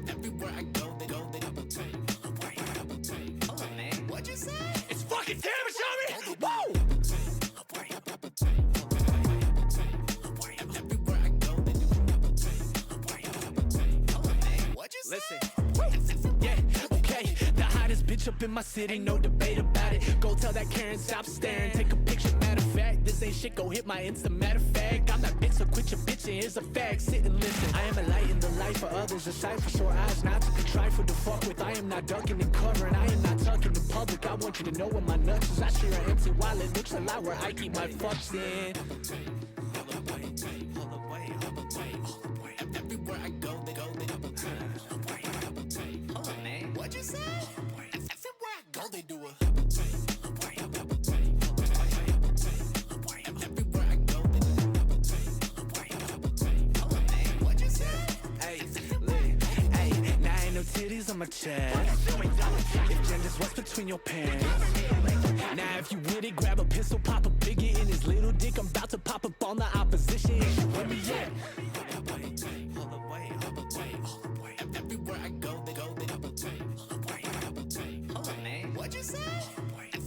Everywhere I go, they double take. Hold on, man. What'd you say? It's fucking damage, Tommy! Woo! Everywhere I go, they double take. Hold on, man. What'd you say? Listen. Yeah, okay. The hottest bitch up in my city, no debate about it. Go tell that Karen, stop staring, take a picture. Matter of fact, this ain't shit, go hit my Insta. Matter of fact, I'm that bitch, so quit your bitchin'. Here's a fact, sit and listen. I am a light in the life for others, a sight for sore eyes, not to be trifled to fuck with. I am not ducking and covering, I am not tucking in public. I want you to know where my nuts is. I share an empty wallet, looks a lot where I keep my fucks in. Everywhere I go, they double take. Hold on, man. What'd you say? Everywhere I go, they do a double take. Everywhere I go, they do a double take. Hold on, man. What'd you say? Hey, now ain't no titties on my chest. If gender's what's between your pants. Now if you with it, grab a pistol, pop a bigot in his little dick. I'm about to pop up on the opposition. Is you with me yet? Everywhere I go, they double take. Hold on, man. What'd you say?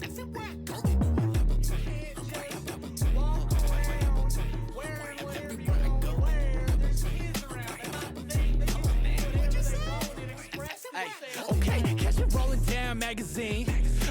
Everywhere I go, they do a double take. Walk around, wearing everywhere I go, there's kids around. Hold on, man. What'd you say? Hey, okay, catch me rolling down magazine.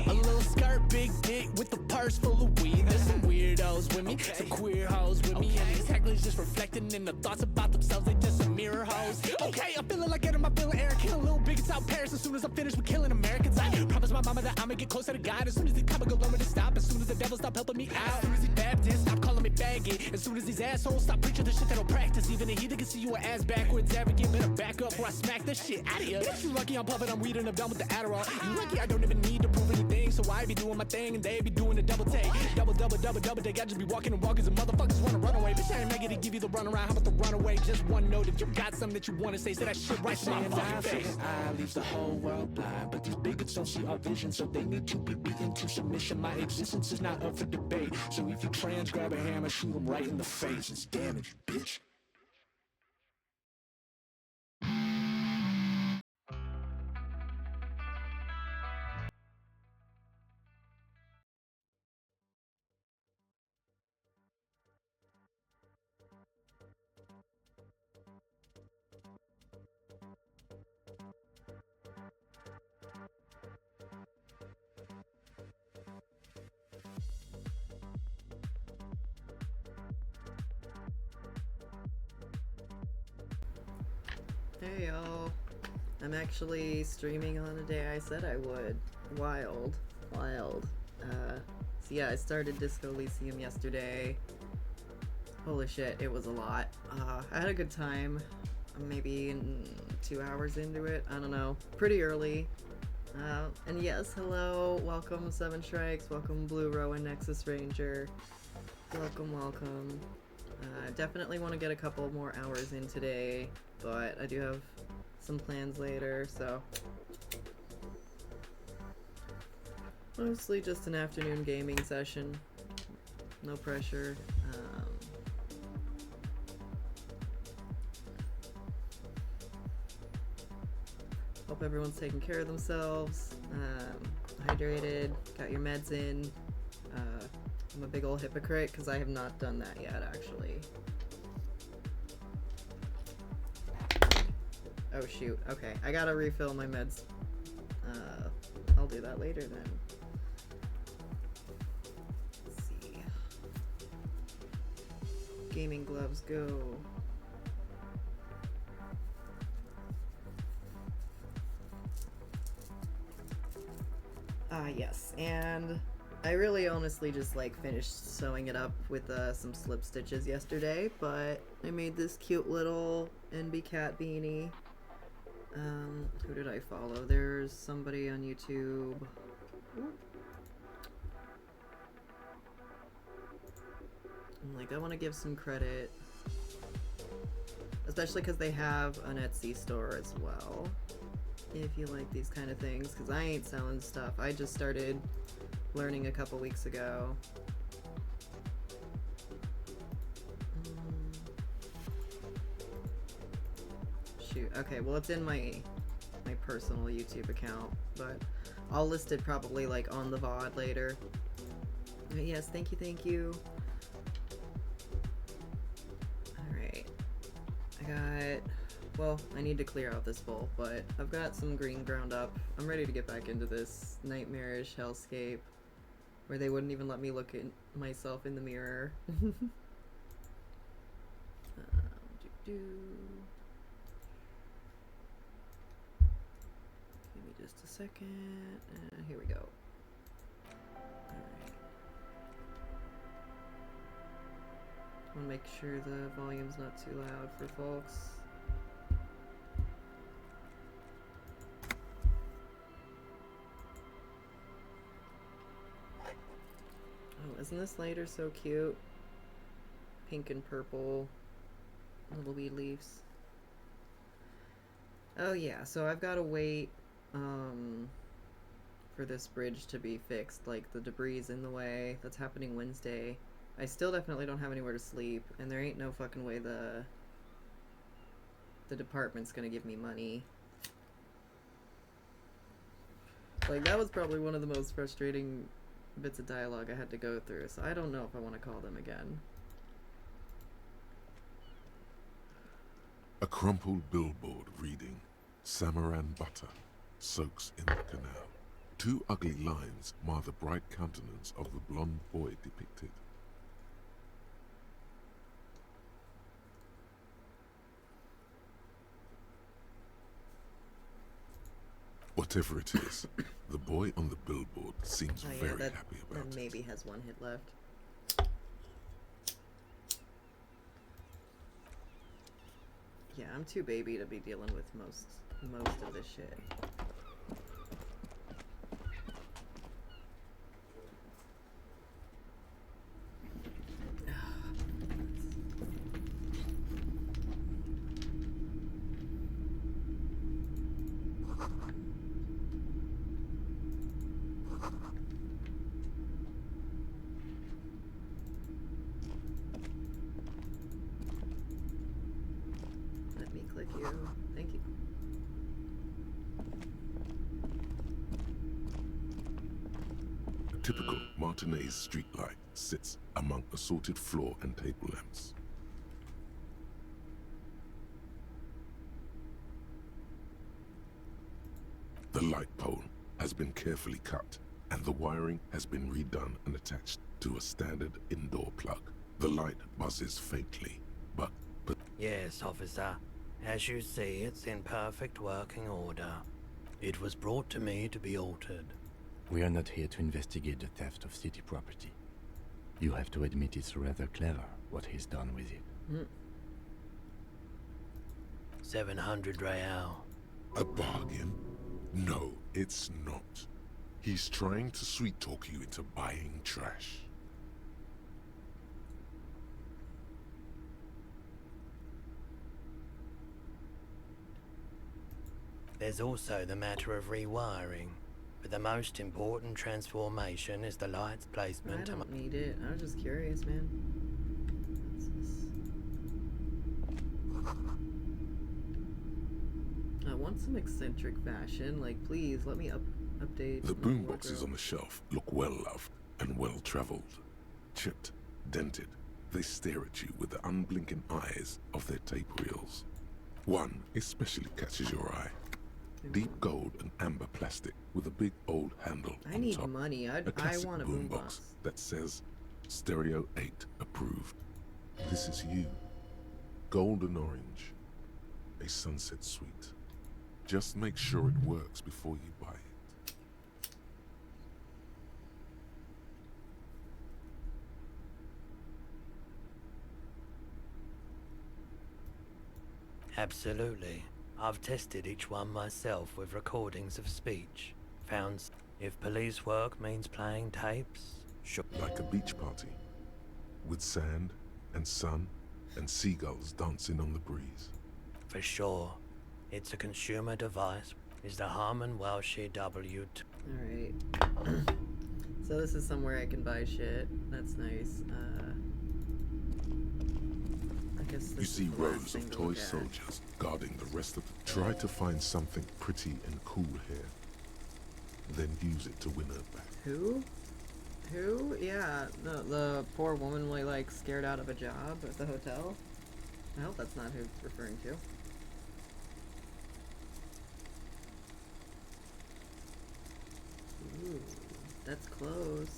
A little skirt, big dick with a purse full of weed. There's some weirdos with me, some queer hoes with me, and these hecklers just reflecting in the thoughts about themselves. They just some mirror hoes. Okay, I'm feeling like getting my feeling air, kill a little bigots out Paris. As soon as I'm finished with killing Americans, I promise my mama that I'ma get closer to God. As soon as the comic go learn to stop, as soon as the devil stop helping me out, as soon as these Baptists stop calling me faggot, as soon as these assholes stop preaching the shit they don't practice. Even a heathen can see you an ass backwards advocate. Better back up or I smack this shit out of here. Bitch, you lucky I'm puffing, I'm weeding, I'm done with the Adderall. You lucky I don't even need to prove anything, so I be doing my thing and they be doing the double take. Double take. I just be walking and walking, and motherfuckers wanna run away. Bitch, I ain't making to give you the run around. How about the runaway? Just one note. If you got something that you wanna say that shit right to my fucking face. I leaves the whole world blind, but these bigots don't see our vision, so they need to be beaten to submission. My existence is not up for debate, so if you trans, grab a hammer, shoot them right in the face. It's damage, bitch. Hey y'all. I'm actually streaming on a day I said I would. Wild. So yeah, I started Disco Elysium yesterday. Holy shit, it was a lot. I had a good time. I'm maybe 2 hours into it. I don't know. Pretty early. And yes, hello. Welcome, Seven Strikes. Welcome, Blue Rowan Nexus Ranger. Welcome. Definitely want to get a couple more hours in today, but I do have some plans later, so mostly just an afternoon gaming session. No pressure. Hope everyone's taking care of themselves, hydrated, got your meds in. I'm a big old hypocrite because I have not done that yet, actually. Oh shoot, okay, I gotta refill my meds. I'll do that later then. Let's see. Gaming gloves, go. Yes, and I really honestly just like finished sewing it up with some slip stitches yesterday, but I made this cute little NB cat beanie. Who did I follow? There's somebody on YouTube. I want to give some credit, especially because they have an Etsy store as well. If you like these kind of things, because I ain't selling stuff. I just started learning a couple weeks ago. Shoot. Okay, well it's in my personal YouTube account, but I'll list it probably like on the VOD later. But yes, thank you. Alright. Well, I need to clear out this bowl, but I've got some green ground up. I'm ready to get back into this nightmarish hellscape where they wouldn't even let me look at myself in the mirror. Give me just a second. Here we go. Alright. I want to make sure the volume's not too loud for folks. Oh, isn't this lighter so cute? Pink and purple little weed leaves. Oh yeah, so I've got to wait for this bridge to be fixed. Like, the debris is in the way. That's happening Wednesday. I still definitely don't have anywhere to sleep, and there ain't no fucking way the department's gonna give me money. Like, that was probably one of the most frustrating bits of dialogue I had to go through, so I don't know if I want to call them again. A crumpled billboard reading, Samaran butter soaks in the canal. Two ugly lines mar the bright countenance of the blonde boy depicted. Whatever it is, the boy on the billboard seems very happy about it. Maybe has one hit left. Yeah, I'm too baby to be dealing with most of this shit. Let me click you. Thank you. A typical Martinez streetlight sits among assorted floor and table lamps. The light pole has been carefully cut, and the wiring has been redone and attached to a standard indoor plug. The light buzzes faintly, but... Yes, officer. As you see, it's in perfect working order. It was brought to me to be altered. We are not here to investigate the theft of city property. You have to admit it's rather clever what he's done with it. 700 real. A bargain? No, it's not. He's trying to sweet-talk you into buying trash. There's also the matter of rewiring. But the most important transformation is the light's I placement. don't need it. I was just curious, man. What's this? I want some eccentric fashion. Like, please, let me update The my boomboxes wardrobe. on the shelf look well-loved and well-traveled. Chipped, dented, they stare at you with the unblinking eyes of their tape reels. One especially catches your eye. Deep gold and amber plastic with a big old handle I on need top. money. I classic want a boombox boombox. that says Stereo 8 approved. This is you. Golden orange. A sunset suite. Just make sure it works before you buy it. Absolutely. I've tested each one myself with recordings of speech. Found if police work means playing tapes, sure. Like a beach party. With sand and sun and seagulls dancing on the breeze. For sure. It's a consumer device. Is the Harmon Welshie W. Alright. So this is somewhere I can buy shit. That's nice. I guess this You is see the last rows thing of to toy look at. soldiers guarding the rest of the... Try to find something pretty and cool here. Then use it to win her back. Who? Who? Yeah, the poor woman like scared out of a job at the hotel. I hope that's not who it's referring to. Ooh, that's close.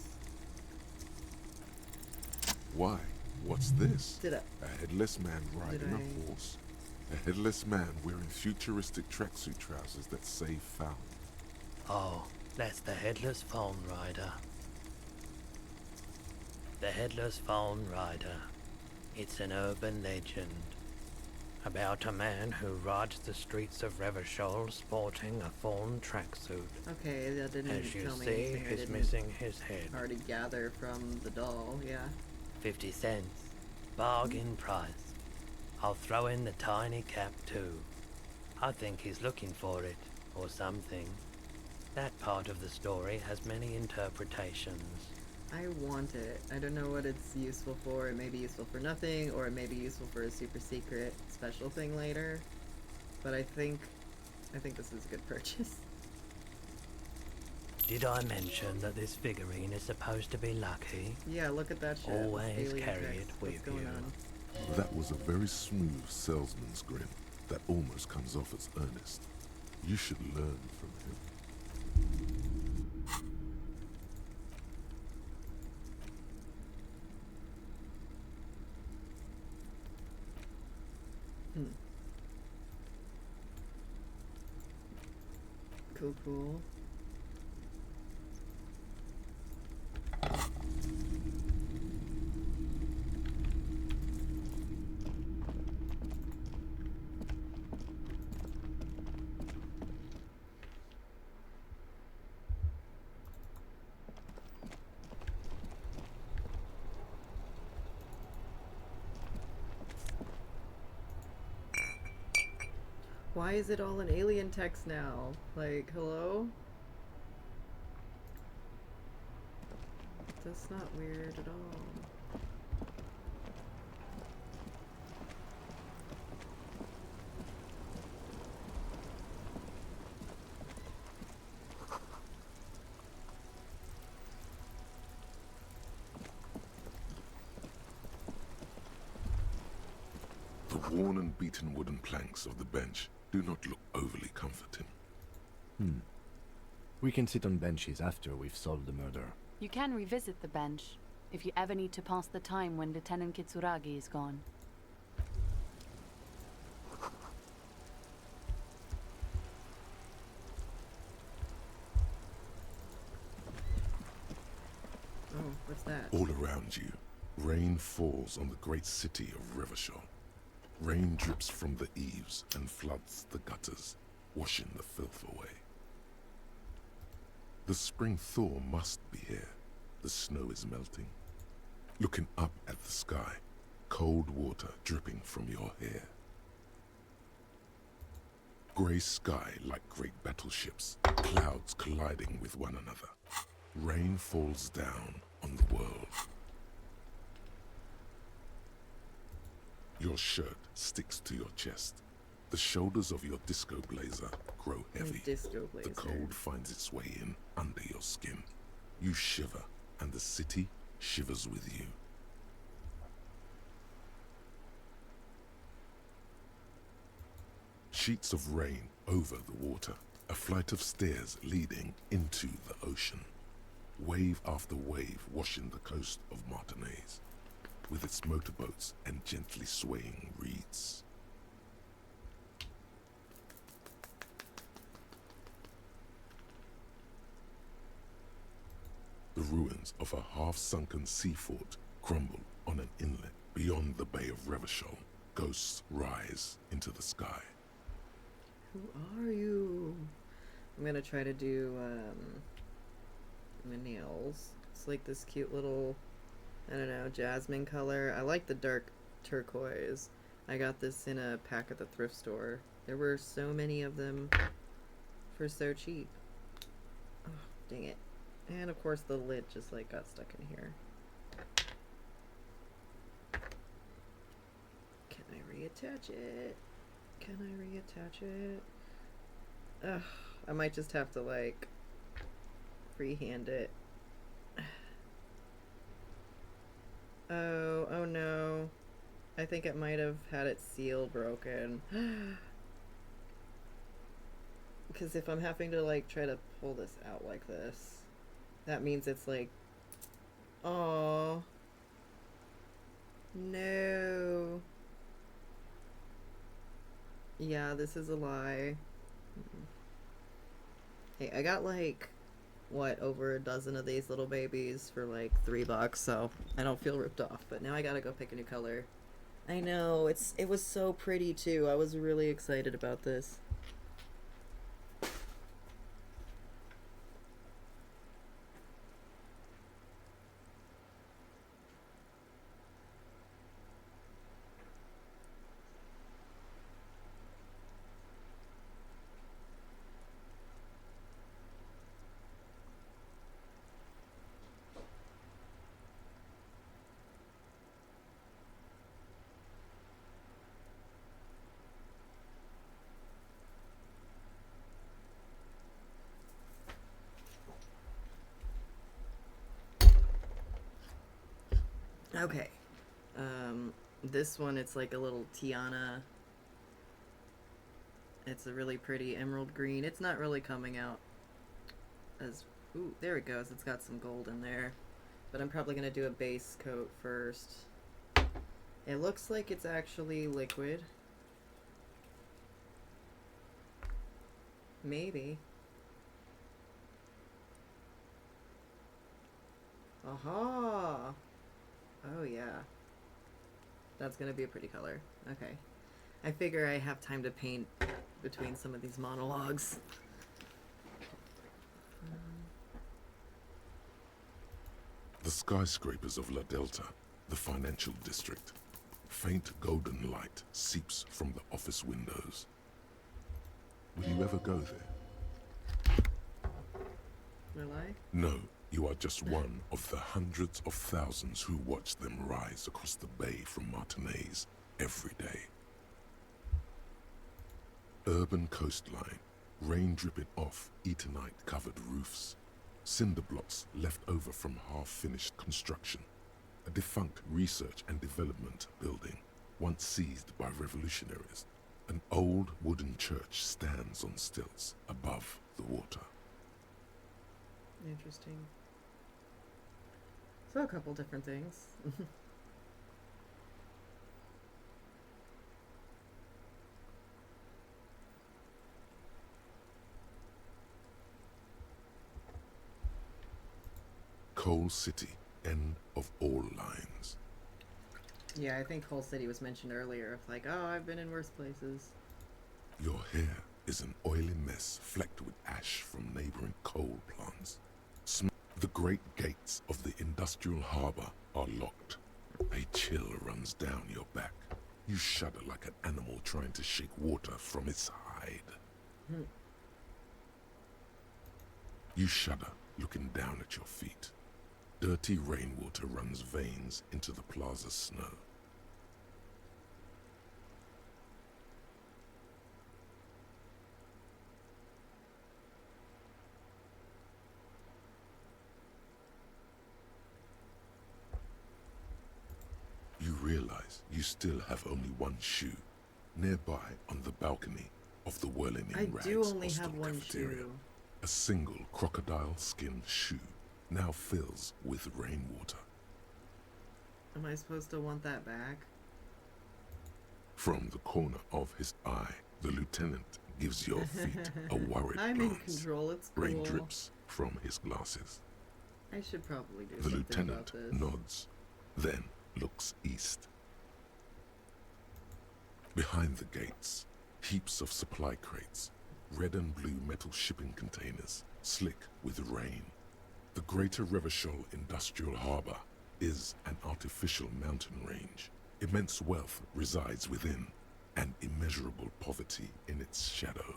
Why? What's this? Did I? A headless man riding Did I- a horse. A headless man wearing futuristic tracksuit trousers that say found. Oh, that's the Headless Phone Rider. The Headless Phone Rider. It's an urban legend about a man who rides the streets of Revachol sporting a phone tracksuit. Okay, that didn't As you tell me see, anything I he's didn't missing his head. already gather from the doll. Yeah. 50 cents. Bargain price. I'll throw in the tiny cap too. I think he's looking for it, or something. That part of the story has many interpretations. I want it. I don't know what it's useful for. It may be useful for nothing, or it may be useful for a super secret special thing later. But I think this is a good purchase. Did I mention that this figurine is supposed to be lucky? Yeah, look at that shit. Always Alien carry text. it What's with going you. on? That was a very smooth salesman's grin that almost comes off as earnest. You should learn from him. Cool, cool. Why is it all in alien text now? Like, hello? That's not weird at all. The worn and beaten wooden planks of the bench do not look overly comforting. We can sit on benches after we've solved the murder. You can revisit the bench if you ever need to pass the time when Lieutenant Kitsuragi is gone. All around you, rain falls on the great city of Revachol. Rain drips from the eaves and floods the gutters, washing the filth away. The spring thaw must be here. The snow is melting. Looking up at the sky, cold water dripping from your hair. Grey sky like great battleships, clouds colliding with one another. Rain falls down on the world. Your shirt sticks to your chest. The shoulders of your disco blazer grow heavy. Disco blazer. The cold finds its way in under your skin. You shiver, and the city shivers with you. Sheets of rain over the water, a flight of stairs leading into the ocean. Wave after wave washing the coast of Martinaise, with its motorboats and gently swaying reeds. The ruins of a half-sunken sea fort crumble on an inlet beyond the Bay of Revachol. Ghosts rise into the sky. Who are you? I'm gonna try to do my nails. It's like this cute little, I don't know, jasmine color. I like the dark turquoise. I got this in a pack at the thrift store. There were so many of them for so cheap. Oh, dang it. And of course the lid just like got stuck in here. Can I reattach it? Can I reattach it? Ugh, I might just have to like freehand it. Oh no. I think it might have had its seal broken. Because if I'm having to like try to pull this out like this, that means it's like, oh no. Yeah, this is a lie. Hey, I got like, what, over a dozen of these little babies for like $3, so I don't feel ripped off. But now I gotta go pick a new color. I know, it was so pretty too. I was really excited about this. Okay. This one, it's like a little Tiana. It's a really pretty emerald green. It's not really coming out as... Ooh, there it goes. It's got some gold in there. But I'm probably going to do a base coat first. It looks like it's actually liquid. Maybe. Aha! Oh yeah. That's gonna be a pretty color. Okay. I figure I have time to paint between some of these monologues. The skyscrapers of La Delta, the financial district. Faint golden light seeps from the office windows. Will you ever go there? Will I? No, you are just one of the hundreds of thousands who watch them rise across the bay from Martinaise every day. Urban coastline, rain dripping off Eternite-covered roofs, cinder blocks left over from half-finished construction, a defunct research and development building, once seized by revolutionaries. An old wooden church stands on stilts above the water. Interesting. So a couple different things. Coal City, end of all lines. Yeah, I think Whole City was mentioned earlier. Like, oh, I've been in worse places. Your hair is an oily mess flecked with ash from neighboring coal plants. The great gates of the industrial harbor are locked. A chill runs down your back. You shudder like an animal trying to shake water from its hide. You shudder, looking down at your feet. Dirty rainwater runs veins into the plaza's snow. You realize you still have only one shoe. Nearby on the balcony of the Whirling in I Rags do only hostel have one cafeteria, shoe. a single crocodile skin shoe now fills with rainwater. Am I supposed to want that back? From the corner of his eye, the lieutenant gives your feet a worried I'm in glance. control, it's cool. Rain drips from his glasses. I should probably do The something lieutenant about this. nods, then looks east. Behind the gates, heaps of supply crates, red and blue metal shipping containers, slick with rain. The Greater Revachol Industrial Harbor is an artificial mountain range. Immense wealth resides within, and immeasurable poverty in its shadow.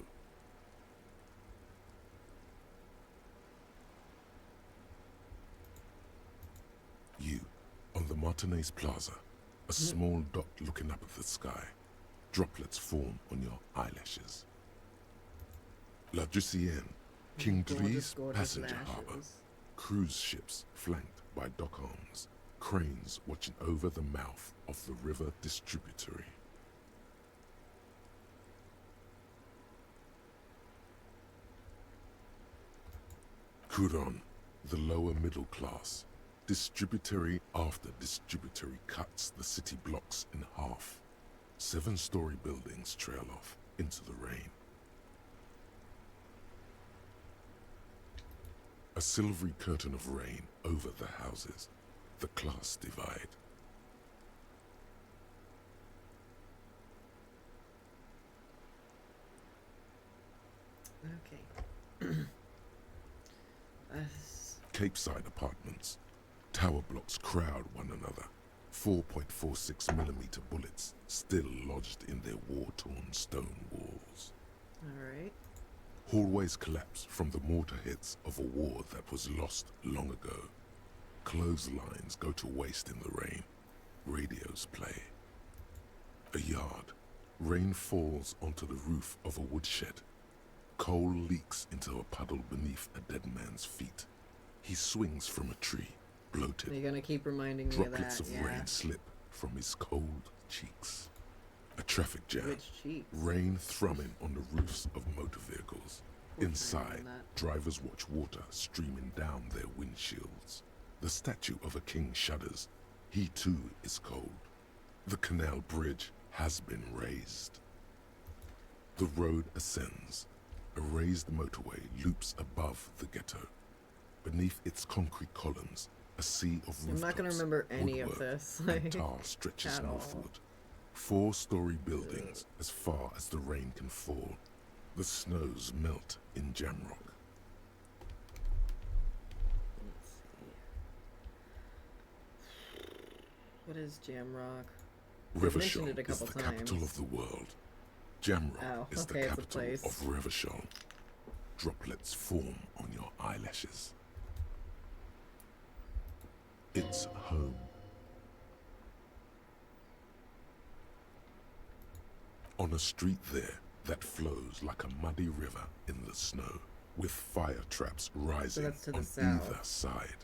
You, on the Martinez Plaza, a small dot looking up at the sky. Droplets form on your eyelashes. La Drusienne, King Dries passenger harbor. Cruise ships flanked by dock arms. Cranes watching over the mouth of the river distributary. Couronne, the lower middle class. Distributary after distributary cuts the city blocks in half. 7-story buildings trail off into the rain. A silvery curtain of rain over the houses. The class divide. Okay. Capeside apartments. Tower blocks crowd one another. 4.46mm bullets still lodged in their war-torn stone walls. Alright. Hallways collapse from the mortar hits of a war that was lost long ago. Clotheslines go to waste in the rain. Radios play. A yard. Rain falls onto the roof of a woodshed. Coal leaks into a puddle beneath a dead man's feet. He swings from a tree, bloated. You're gonna keep reminding me of that, Droplets of rain slip from his cold cheeks. A traffic jam. Which cheeks? Rain thrumming on the roofs of motor vehicles. We'll Inside, find that. drivers watch water streaming down their windshields. The statue of a king shudders. He too is cold. The canal bridge has been raised. The road ascends. A raised motorway loops above the ghetto. Beneath its concrete columns, a sea of rooftops. I'm not gonna remember any of woodwork, this. and Like, tar stretches at all. northward. 4-story buildings as far as the rain can fall. The snows melt in Jamrock. Let's see. What is Jamrock? mentioned it Revachol a is the couple capital times. of the world. Jamrock Oh, is okay, the it's a capital place. of Revachol. Droplets form on your eyelashes. It's home. On a street there that flows like a muddy river in the snow, with fire traps rising that's to the on south. either side.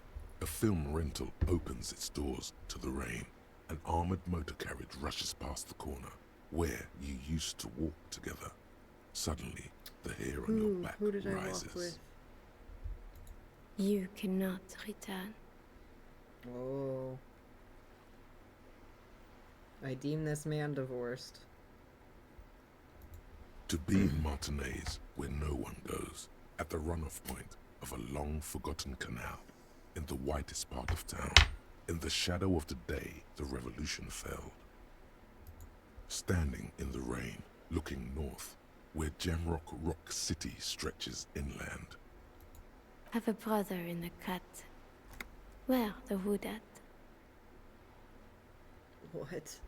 A film rental opens its doors to the rain. An armored motor carriage rushes past the corner, where you used to walk together. Suddenly, the hair on your back who did I rises. walk with? You cannot return. Oh. I deem this man divorced. To be in Martinez, where no one goes, at the runoff point of a long-forgotten canal. in the whitest part of town. In the shadow of the day, the revolution fell. Standing in the rain, looking north, where Jamrock Rock City stretches inland. Have a brother in the cut. Where the wood at? What?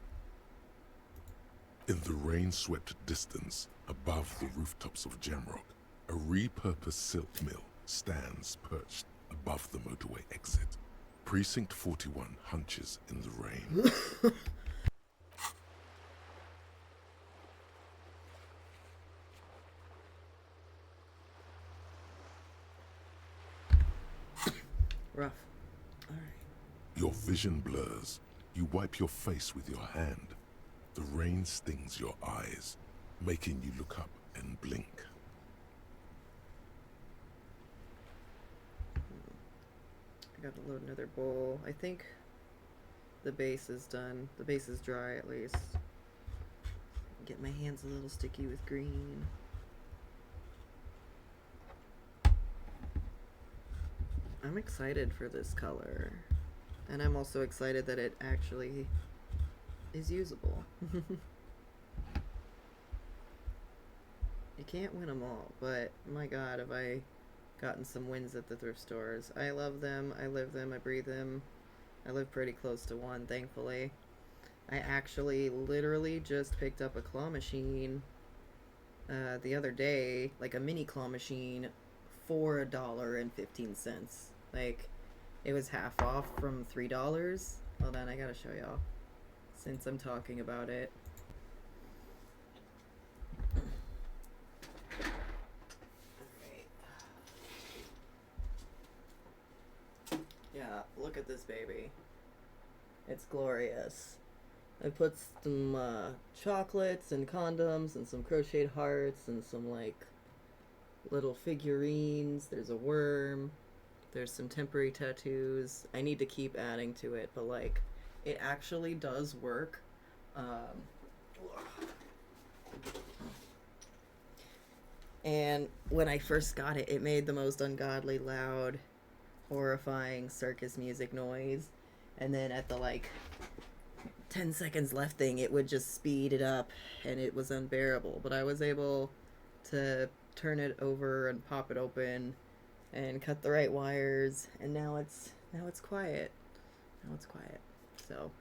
In the rain-swept distance, above the rooftops of Jamrock, a repurposed silk mill stands perched above the motorway exit. Precinct 41 hunches in the rain. Rough. Alright. Your vision blurs. You wipe your face with your hand. The rain stings your eyes, making you look up and blink. I gotta load another bowl. I think the base is done. The base is dry at least. Get my hands a little sticky with green. I'm excited for this color. And I'm also excited that it actually is usable. You can't win them all, but my god, have I gotten some wins at the thrift stores. I love them, I live them, I breathe them. I live pretty close to one, thankfully. I actually literally just picked up a claw machine the other day, like a mini claw machine, for $1.15. Like, it was half off from $3. Hold on, I gotta show y'all, since I'm talking about it. Yeah, look at this baby. It's glorious. I put some chocolates and condoms and some crocheted hearts and some like little figurines. There's a worm. There's some temporary tattoos. I need to keep adding to it, but like it actually does work. And when I first got it, it made the most ungodly loud, horrifying circus music noise, and then at the like 10 seconds left thing, it would just speed it up, and it was unbearable. But I was able to turn it over and pop it open and cut the right wires, and now it's quiet. Now it's quiet. So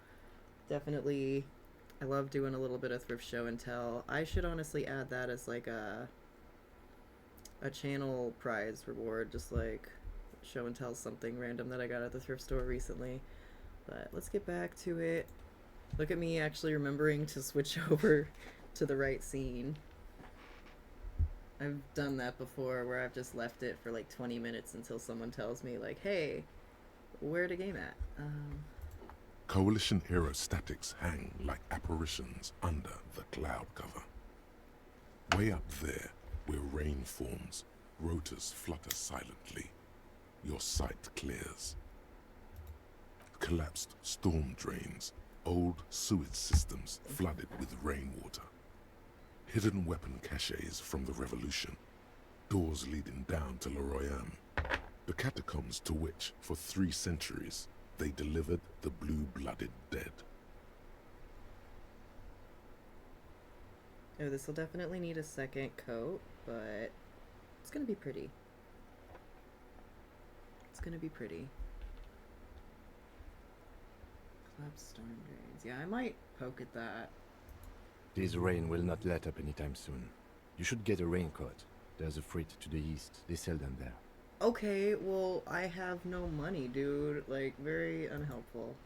definitely, I love doing a little bit of thrift show and tell. I should honestly add that as like a channel prize reward, just like show and tell something random that I got at the thrift store recently. But let's get back to it. Look at me actually remembering to switch over to the right scene. I've done that before where I've just left it for like 20 minutes until someone tells me like, hey, where the game at? Coalition-era statics hang like apparitions under the cloud cover. Way up there, where rain forms, rotors flutter silently. Your sight clears. Collapsed storm drains, old sewage systems flooded with rainwater. Hidden weapon caches from the revolution. Doors leading down to Le Royaume. The catacombs to which, for 3 centuries, they delivered the blue-blooded dead. Oh, this will definitely need a second coat, but it's gonna be pretty. It's gonna be pretty. Collapsed storm drains. Yeah, I might poke at that. This rain will not let up anytime soon. You should get a raincoat. There's a freight to the east. They sell them there. Okay, well, I have no money, dude. Like, very unhelpful.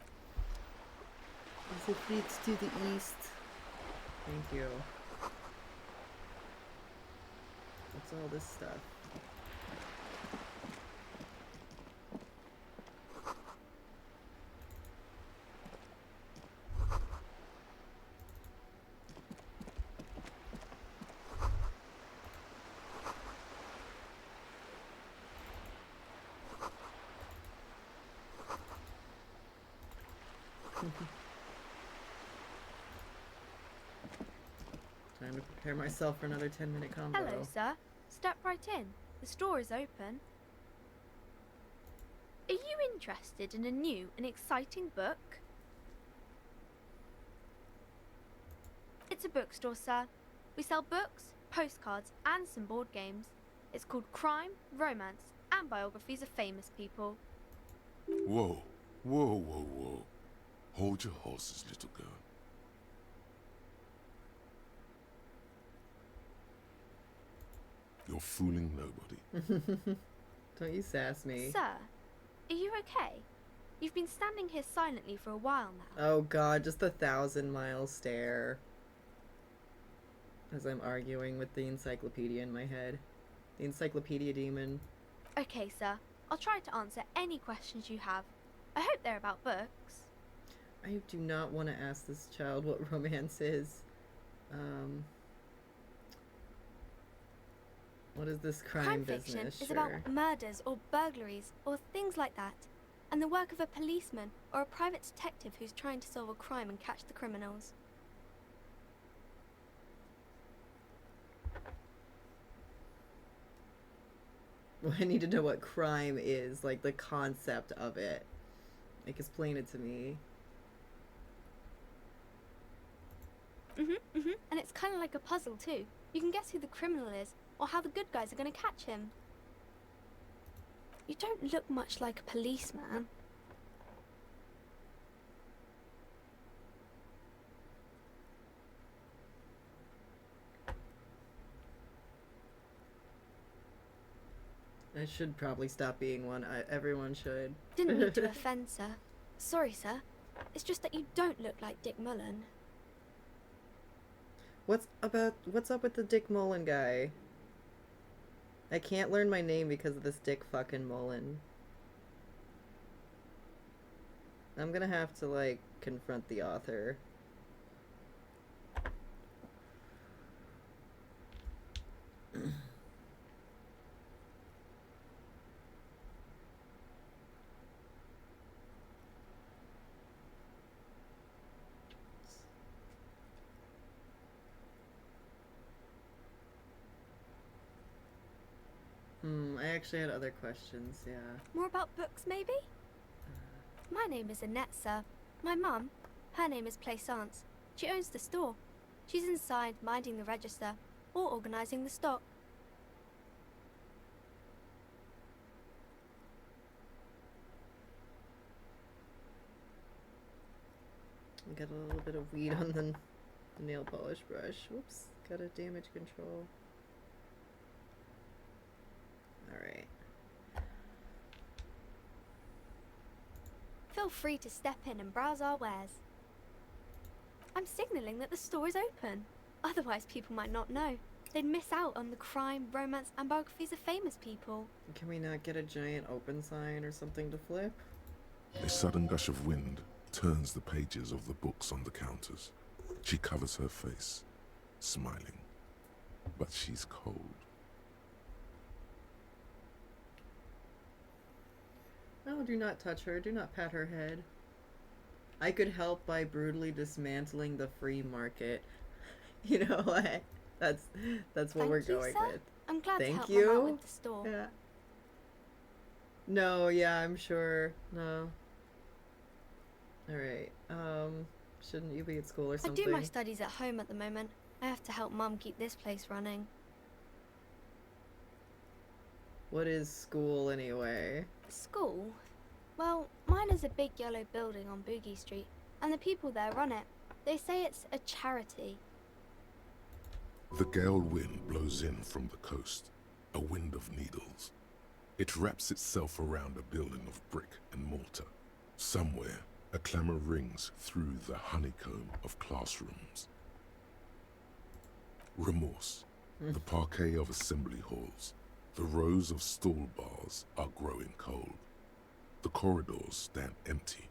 There's a fleet to the east. Thank you. What's all this stuff? Time to prepare myself for another 10-minute combo. Hello, sir. Step right in. The store is open. Are you interested in a new and exciting book? It's a bookstore, sir. We sell books, postcards, and some board games. It's called Crime, Romance, and Biographies of Famous People. Whoa, whoa, whoa, whoa. Hold your horses, little girl. You're fooling nobody. Don't you sass me. Sir, are you okay? You've been standing here silently for a while now. Oh god, just the 1,000-mile stare. As I'm arguing with the encyclopedia in my head. The encyclopedia demon. Okay, sir. I'll try to answer any questions you have. I hope they're about books. I do not want to ask this child what romance is. What is this crime fiction business? is about murders or burglaries or things like that, and the work of a policeman or a private detective who's trying to solve a crime and catch the criminals. Well, I need to know what crime is, like the concept of it. Like, explain it to me. And it's kind of like a puzzle too. You can guess who the criminal is, or how the good guys are going to catch him. You don't look much like a policeman. I should probably stop being one. Everyone should. Didn't mean to offend, sir. Sorry, sir. It's just that you don't look like Dick Mullen. What's up with the Dick Mullen guy? I can't learn my name because of this Dick fucking Mullen. I'm gonna have to, like, confront the author. I actually had other questions, yeah. More about books, maybe? My name is Annette, sir. My mum, her name is Plaisance. She owns the store. She's inside minding the register or organising the stock. Got a little bit of weed on the nail polish brush. Whoops, got a damage control. Alright. Feel free to step in and browse our wares. I'm signalling that the store is open. Otherwise people might not know. They'd miss out on the crime, romance and biographies of famous people. Can we not get a giant open sign or something to flip? A sudden gush of wind turns the pages of the books on the counters. She covers her face, smiling. But she's cold. No, do not touch her. Do not pat her head. I could help by brutally dismantling the free market. You know what? That's what Thank we're you, going sir. with. I'm glad Thank to help you. Mum out with the store. Yeah. No, yeah, I'm sure. No. Alright. Shouldn't you be at school or I something? do my studies at home at the moment. I have to help Mum keep this place running. What is school anyway? School? Well, mine is a big yellow building on Boogie Street, and the people there run it. They say it's a charity. The gale wind blows in from the coast, a wind of needles. It wraps itself around a building of brick and mortar. Somewhere, a clamor rings through the honeycomb of classrooms. Remorse, the parquet of assembly halls. The rows of stall bars are growing cold. The corridors stand empty.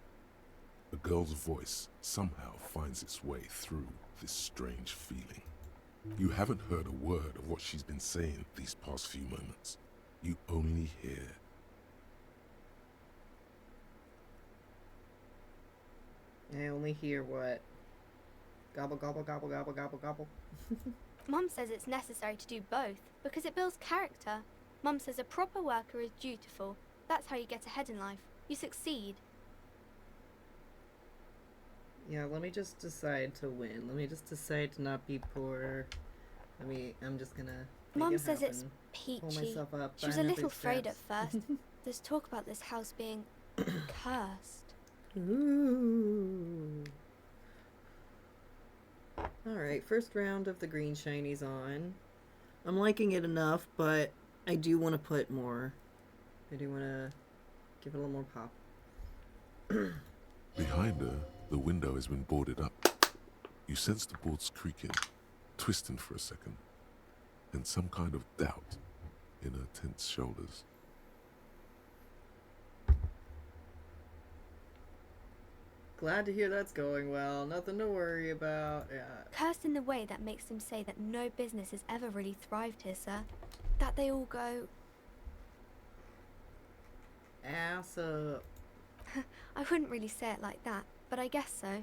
A girl's voice somehow finds its way through this strange feeling. You haven't heard a word of what she's been saying these past few moments. You only hear. I only hear what? Gobble, gobble, gobble, gobble, gobble, gobble. Mum says it's necessary to do both because it builds character. Mum says a proper worker is dutiful. That's how you get ahead in life. You succeed. Yeah, let me just decide to win. Let me just decide to not be poor. I'm just gonna make Mum it says it's happen. Pull peachy. myself up She by was a my little afraid at bootstraps. first. There's talk about this house being cursed. Ooh. Alright, first round of the green shinies on. I'm liking it enough, but I do want to put more. I do want to give it a little more pop. Behind her, the window has been boarded up. You sense the boards creaking, twisting for a second, and some kind of doubt in her tense shoulders. Glad to hear that's going well. Nothing to worry about. Yeah. Cursed in the way that makes them say that no business has ever really thrived here, sir. That they all go... Ass up. I wouldn't really say it like that, but I guess so.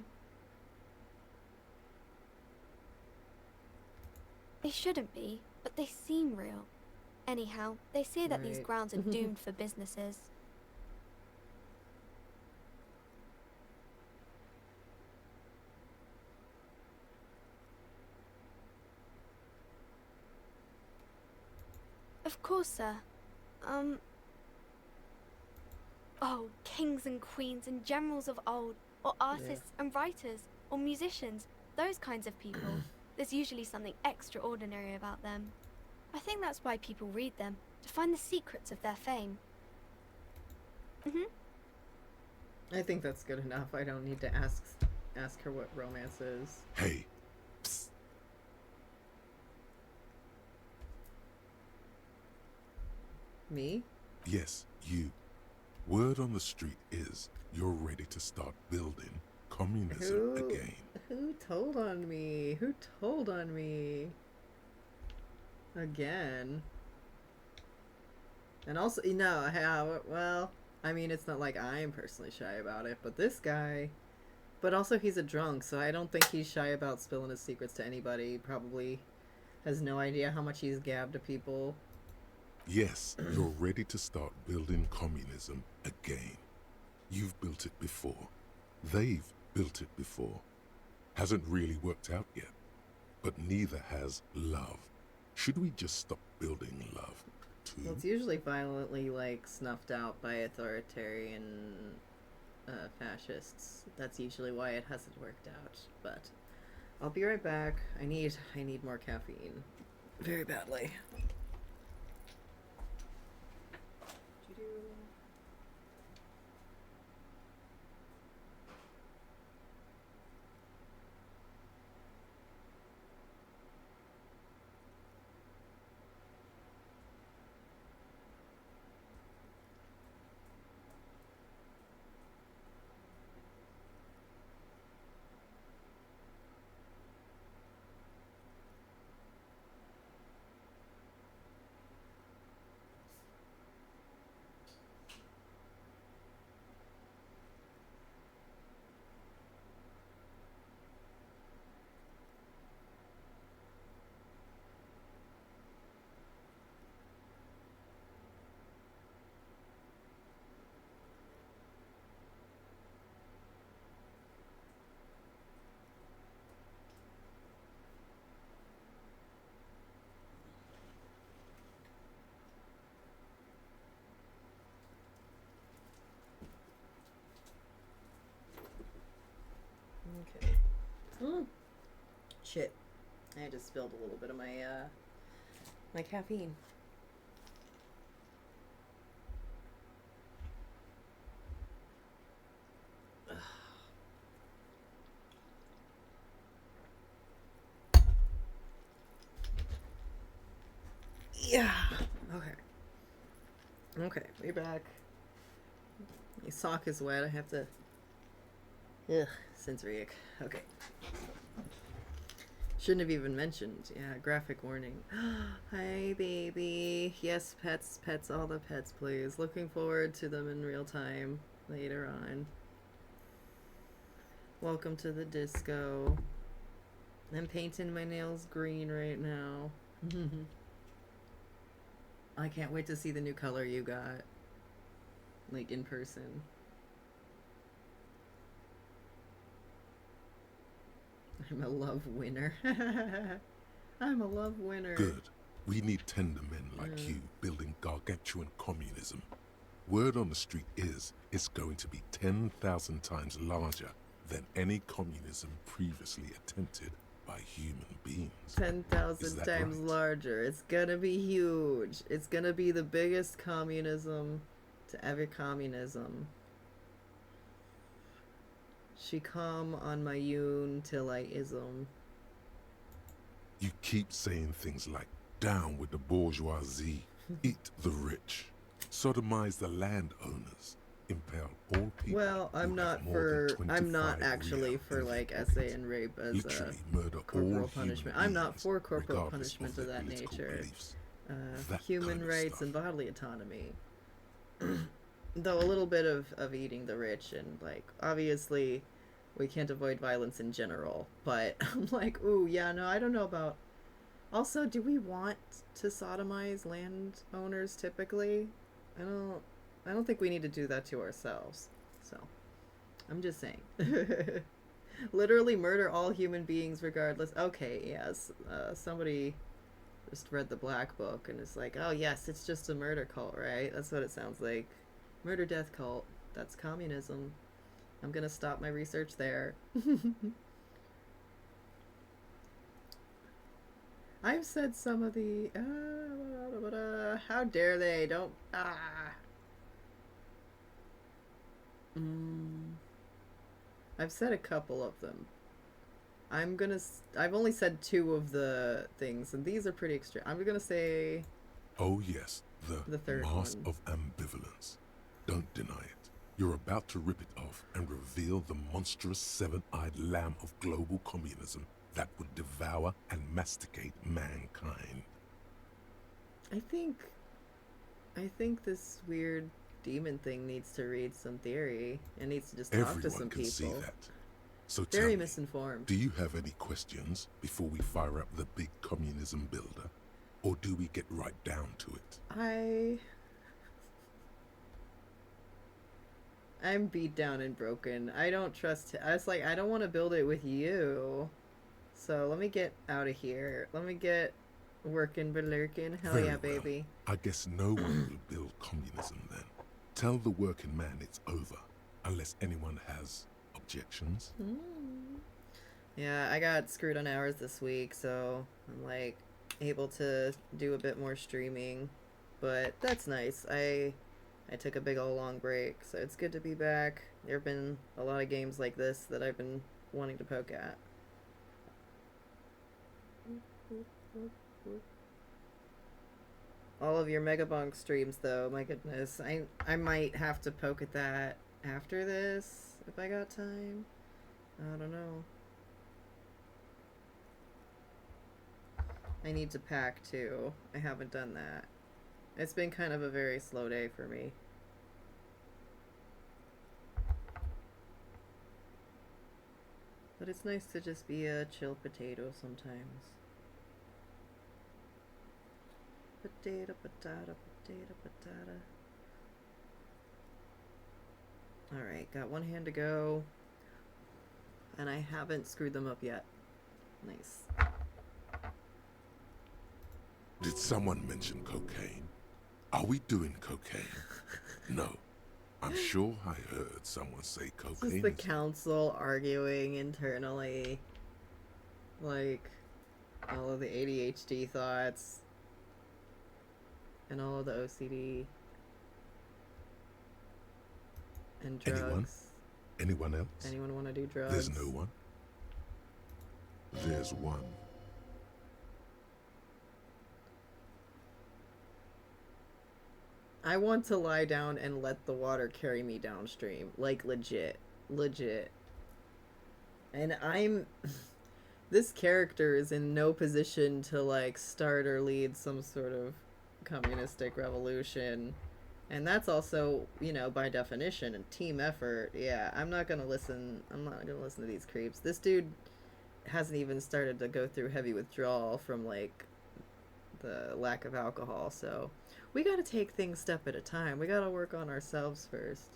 They shouldn't be, but they seem real. Anyhow, they say that these Right. grounds are doomed for businesses. Of course, sir. Oh, kings and queens and generals of old, or artists and writers, or musicians, those kinds of people. There's usually something extraordinary about them. I think that's why people read them, to find the secrets of their fame. I think that's good enough. I don't need to ask her what romance is. Hey, psst. Me? Yes, you. Word on the street is you're ready to start building communism again. Who told on me? Who told on me? Again. And also, well, I mean, it's not like I'm personally shy about it, but this guy... But also, he's a drunk, so I don't think he's shy about spilling his secrets to anybody. He probably has no idea how much he's gabbed to people. Yes, you're ready to start building communism again. You've built it before. They've built it before. Hasn't really worked out yet. But neither has love. Should we just stop building love, too? Well, it's usually violently, snuffed out by authoritarian fascists. That's usually why it hasn't worked out. But I'll be right back. I need more caffeine. Very badly. Okay. Shit. I just spilled a little bit of my, my caffeine. Yeah. Okay. Okay, we're back. My sock is wet. I have to... Ugh, sensory ick. Okay. Shouldn't have even mentioned. Yeah, graphic warning. Hi, baby. Yes, pets, all the pets, please. Looking forward to them in real time later on. Welcome to the disco. I'm painting my nails green right now. I can't wait to see the new color you got. In person. I'm a love winner. I'm a love winner. Good. We need tender men like you building gargantuan communism. Word on the street is it's going to be 10,000 times larger than any communism previously attempted by human beings. 10,000 Is that times right? larger. It's gonna be huge. It's gonna be the biggest communism to ever communism. She come on my yoon till I ism. You keep saying things like, down with the bourgeoisie, eat the rich, sodomize the landowners, impale all people. Well, I'm who not have more than for. I'm not 25 actually real for in their like pocket. essay and rape as Literally murder all corporal human punishment. I'm not beings, for corporal regardless punishment of their that political nature. beliefs. That Human kind of rights and stuff. bodily autonomy. Though a little bit of eating the rich and like obviously we can't avoid violence in general, but I'm like, ooh, yeah, no, I don't know about. Also, do we want to sodomize landowners typically? I don't think we need to do that to ourselves. So, I'm just saying. Literally murder all human beings regardless. Okay, yes. Somebody just read the Black Book and is like, oh yes, it's just a murder cult, right? That's what it sounds like. Murder death cult. That's communism. I'm gonna stop my research there. I've said some of the how dare they don't I've said a couple of them. I've only said two of the things and these are pretty extreme. I'm gonna say Oh yes, the third mask one. of ambivalence. Don't deny it. You're about to rip it off and reveal the monstrous seven-eyed lamb of global communism that would devour and masticate mankind. I think this weird demon thing needs to read some theory and needs to just talk to Everyone some can see people. that. So tell Very me, misinformed. do you have any questions before we fire up the big communism builder? Or do we get right down to it? I'm beat down and broken. I don't trust. I was like, I don't want to build it with you. So let me get out of here. Let me get working, but lurking. Hell Very yeah, well. baby. I guess no one will build communism then. Tell the working man it's over, unless anyone has objections. Yeah, I got screwed on hours this week, so I'm like able to do a bit more streaming. But that's nice. I took a big old long break, so it's good to be back. There have been a lot of games like this that I've been wanting to poke at. All of your Megabonk streams, though, my goodness. I might have to poke at that after this, if I got time. I don't know. I need to pack, too. I haven't done that. It's been kind of a very slow day for me. But it's nice to just be a chill potato sometimes. Potato, patata, potato, patata. Alright, got one hand to go. And I haven't screwed them up yet. Nice. Did someone mention cocaine? Are we doing cocaine? No. I'm sure I heard someone say This cocaine. is the council arguing internally. Like, all of the ADHD thoughts. And all of the OCD. And drugs. Anyone else? Anyone want to do drugs? There's no one. There's one. I want to lie down and let the water carry me downstream. Like, legit. Legit. And I'm... This character is in no position to, like, start or lead some sort of communistic revolution. And that's also, you know, by definition, a team effort. Yeah, I'm not gonna listen to these creeps. This dude hasn't even started to go through heavy withdrawal from, like, the lack of alcohol, so... We gotta take things step at a time. We gotta work on ourselves first.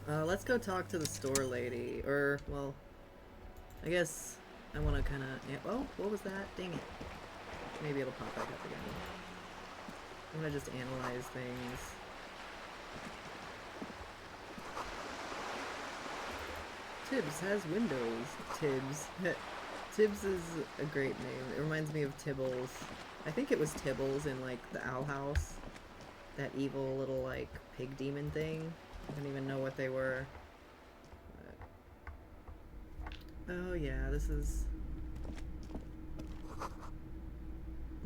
Let's go talk to the store lady. Or, well, I guess I want to kind of... Oh, what was that? Dang it. Maybe it'll pop back up again. I'm gonna just analyze things. Tibbs has windows. Tibbs. Tibbs is a great name. It reminds me of Tibbles. I think it was Tibbles in, like, the Owl House. That evil little, like, pig demon thing. I don't even know what they were. But... Oh, yeah, this is...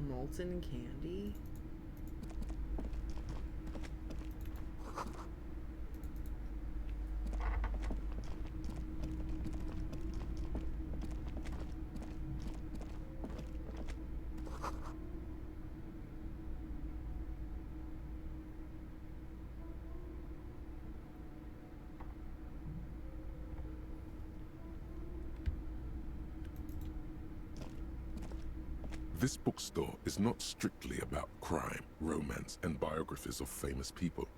molten candy? This bookstore is not strictly about crime, romance, and biographies of famous people.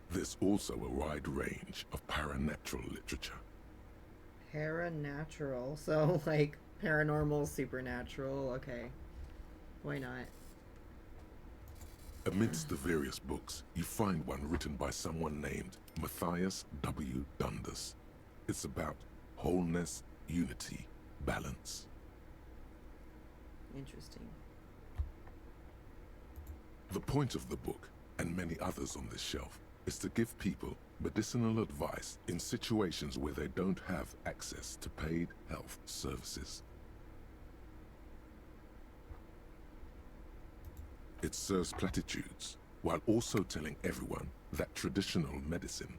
There's also a wide range of paranatural literature. Paranatural, so like paranormal, supernatural, okay. Why not? Amidst the various books, you find one written by someone named Matthias W. Dundas. It's about wholeness, unity, balance. Interesting. The point of the book, and many others on this shelf, is to give people medicinal advice in situations where they don't have access to paid health services. It serves platitudes, while also telling everyone that traditional medicine,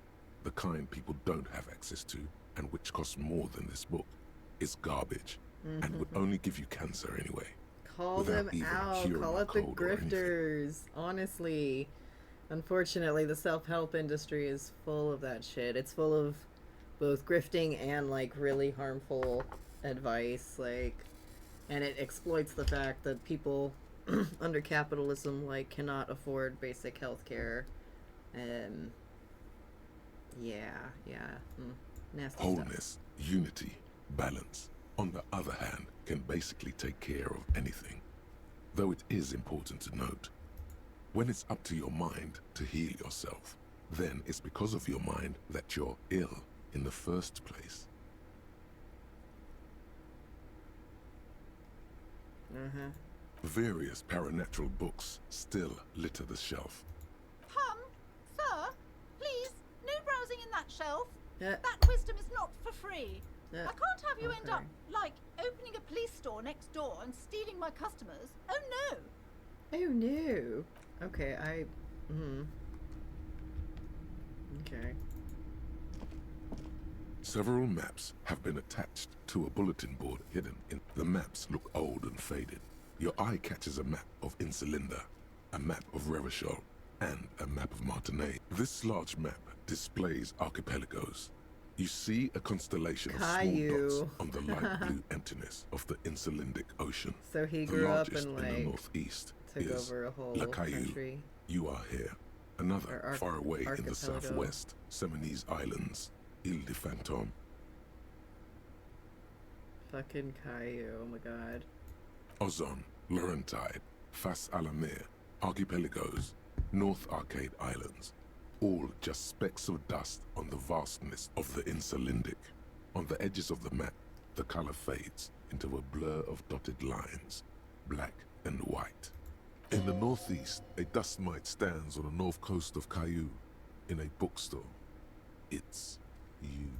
the kind people don't have access to, and which costs more than this book, is garbage, and would only give you cancer anyway. Call them out. Call out the grifters. Honestly. Unfortunately, the self-help industry is full of that shit. It's full of both grifting and, like, really harmful advice, like, and it exploits the fact that people under capitalism, like, cannot afford basic health care. Nasty Wholeness, unity, balance, on the other hand, can basically take care of anything. Though it is important to note, when it's up to your mind to heal yourself, then it's because of your mind that you're ill in the first place. Various paranatural books still litter the shelf. Sir, please, no browsing in that shelf. Yeah. That wisdom is not for free. Yeah. I can't have you end Okay. up, like, opening a police store next door and stealing my customers. Oh no! Oh no. Okay, Okay. Several maps have been attached to a bulletin board hidden in. The maps look old and faded. Your eye catches a map of Insulinda, a map of Revachol, and a map of Martinique. This large map displays archipelagos. You see a constellation of small Caillou. dots on the light blue emptiness of the Insulindic Ocean. So he The grew up largest and, in like, the northeast took is over a whole La Caillou. country. You are here. Another Or far away in the archipelago. southwest, Seminese Islands, Ile de Fantôme. Fucking Caillou, oh my god. Ozon, Laurentide, Fas à la Mer, Archipelagos, North Arcade Islands, all just specks of dust on the vastness of the Insulindic. On the edges of the map, the color fades into a blur of dotted lines, black and white. In the northeast, a dust mite stands on the north coast of Caillou, in a bookstore. It's you,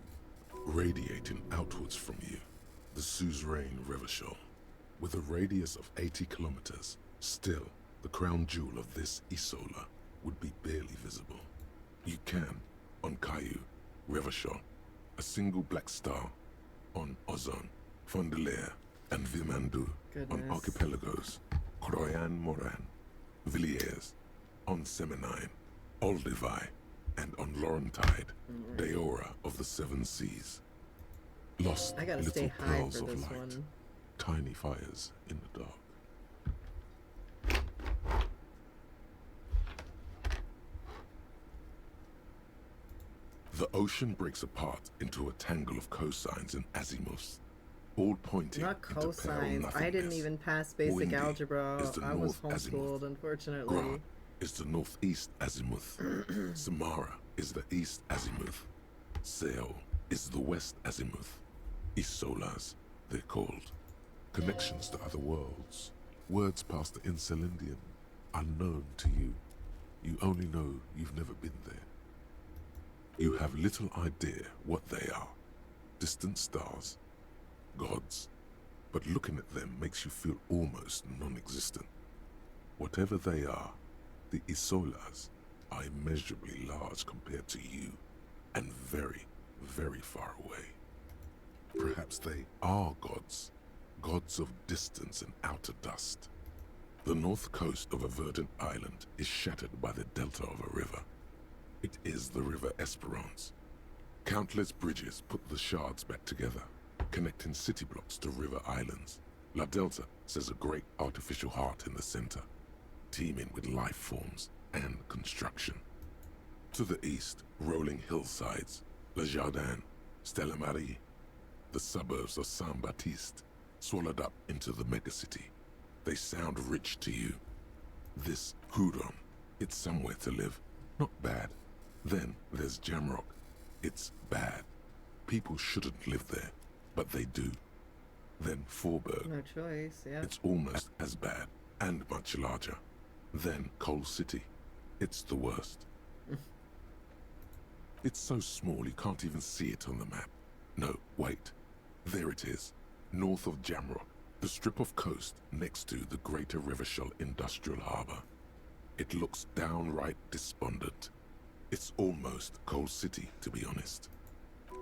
radiating outwards from you, the suzerain Revachol. With a radius of 80 kilometers, still, the crown jewel of this Isola would be barely visible. You can, on Caillou, Revachol, a single black star, on Ozon, Fondelier, and Vimandu, on Goodness. archipelagos, Croyan Moran, Villiers, on Seminine, Olduvai, and on Laurentide, Deora of the Seven Seas. Lost I gotta little stay high pearls for of this light, one. tiny fires in the dark. The ocean breaks apart into a tangle of cosines and azimuths, all pointing Not into pale cosines. I didn't nothingness. even pass basic Windy algebra. is the I was north homeschooled, azimuth. unfortunately. Gra is the northeast azimuth. Samara is the east azimuth. Seo is the west azimuth. Isolas, they're called. Connections to other worlds. Words past the Insulindian, unknown to you. You only know you've never been there. You have little idea what they are. Distant stars, gods, but looking at them makes you feel almost non-existent. Whatever they are, the Isolas are immeasurably large compared to you, and very, very far away. Perhaps they are gods, gods of distance and outer dust. The north coast of a verdant island is shattered by the delta of a river. It is the River Esperance. Countless bridges put the shards back together, connecting city blocks to river islands. La Delta says a great artificial heart in the center, teeming with life forms and construction. To the east, rolling hillsides, Le Jardin, Stella Marie, the suburbs of Saint-Baptiste, swallowed up into the megacity. They sound rich to you. This Huron, it's somewhere to live, not bad. Then there's Jamrock. It's bad. People shouldn't live there, but they do. Then Forberg. No choice, yeah. It's almost as bad, and much larger. Then Coal City. It's the worst. It's so small you can't even see it on the map. No, wait. There it is, north of Jamrock, the strip of coast next to the Greater Rivershell Industrial Harbor. It looks downright despondent. It's almost Coal City, to be honest.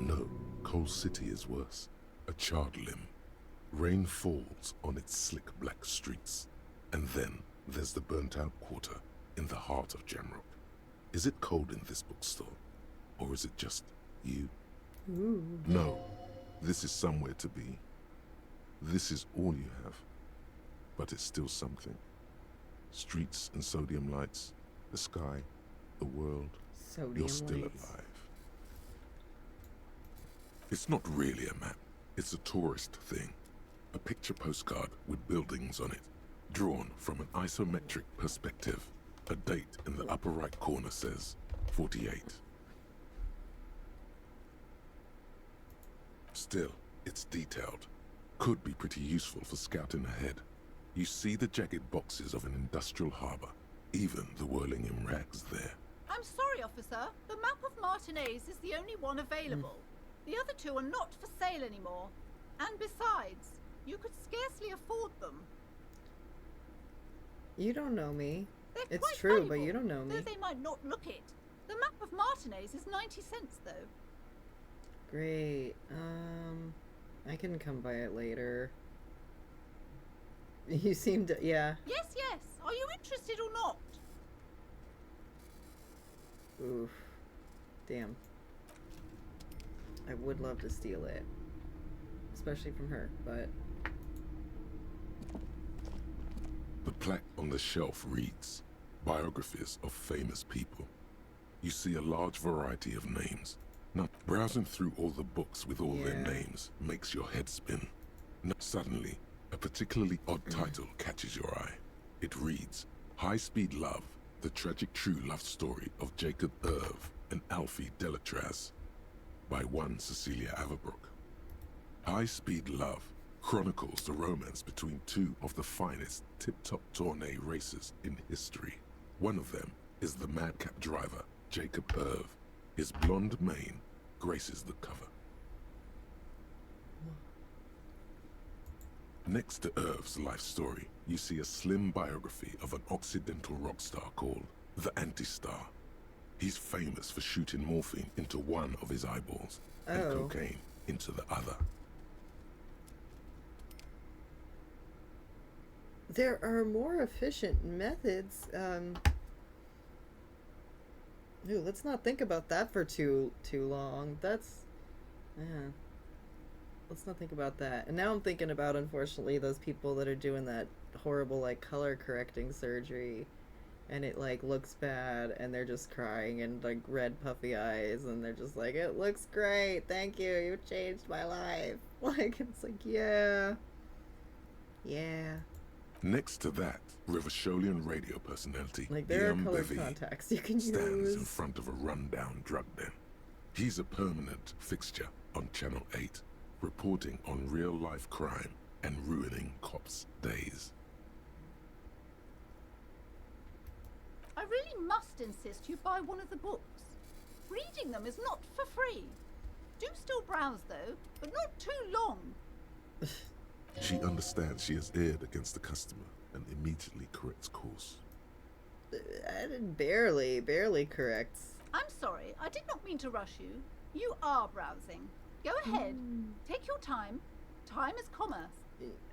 No, Coal City is worse. A charred limb. Rain falls on its slick black streets. And then there's the burnt-out quarter in the heart of Jamrock. Is it cold in this bookstore? Or is it just you? Ooh. No, this is somewhere to be. This is all you have. But it's still something. Streets and sodium lights, the sky, the world. Sodium You're still lights. alive. It's not really a map. It's a tourist thing. A picture postcard with buildings on it, drawn from an isometric perspective. A date in the upper right corner says 48. Still, it's detailed. Could be pretty useful for scouting ahead. You see the jagged boxes of an industrial harbor, even the whirling in rags there. I'm sorry, officer. The map of Martinez is the only one available. The other two are not for sale anymore. And besides, you could scarcely afford them. You don't know me. They're It's quite true, but valuable, you don't know me. though they might not look it. The map of Martinez is 90 cents, though. Great. I can come by it later. You seem to, yeah. Yes, yes. Are you interested or not? Oof. Damn. I would love to steal it. Especially from her, but... The plaque on the shelf reads, Biographies of Famous People. You see a large variety of names. Now, browsing through all the books with all their Yeah. names makes your head spin. Now, suddenly, a particularly odd title catches your eye. It reads, High Speed Love, the tragic true love story of Jacob Irv and Alfie Delatraz, by one Cecilia Averbrook. High Speed Love chronicles the romance between two of the finest tip-top tourney racers in history. One of them is the madcap driver, Jacob Irv. His blonde mane graces the cover. Next to Irv's life story, you see a slim biography of an Occidental rock star called the Anti-Star. He's famous for shooting morphine into one of his eyeballs and Oh. cocaine into the other. There are more efficient methods. Ooh, let's not think about that for too long. That's... Yeah. Let's not think about that. And now I'm thinking about, unfortunately, those people that are doing that horrible, like, color correcting surgery. and it like looks bad, and they're just crying and like red puffy eyes, and they're just like, it looks great, thank you, you changed my life. Like, it's like, yeah. Next to that, Rivasholian radio personality Like, there are Ian colored Bevy contacts you can stands in use. front of a rundown drug den. He's a permanent fixture on Channel 8, reporting on real-life crime and ruining cops' days. I really must insist you buy one of the books. Reading them is not for free. Do still browse though, but not too long. She understands she has erred against the customer and immediately corrects course. Barely corrects. I'm sorry, I did not mean to rush you. You are browsing. Go ahead. Take your time. Time is commerce.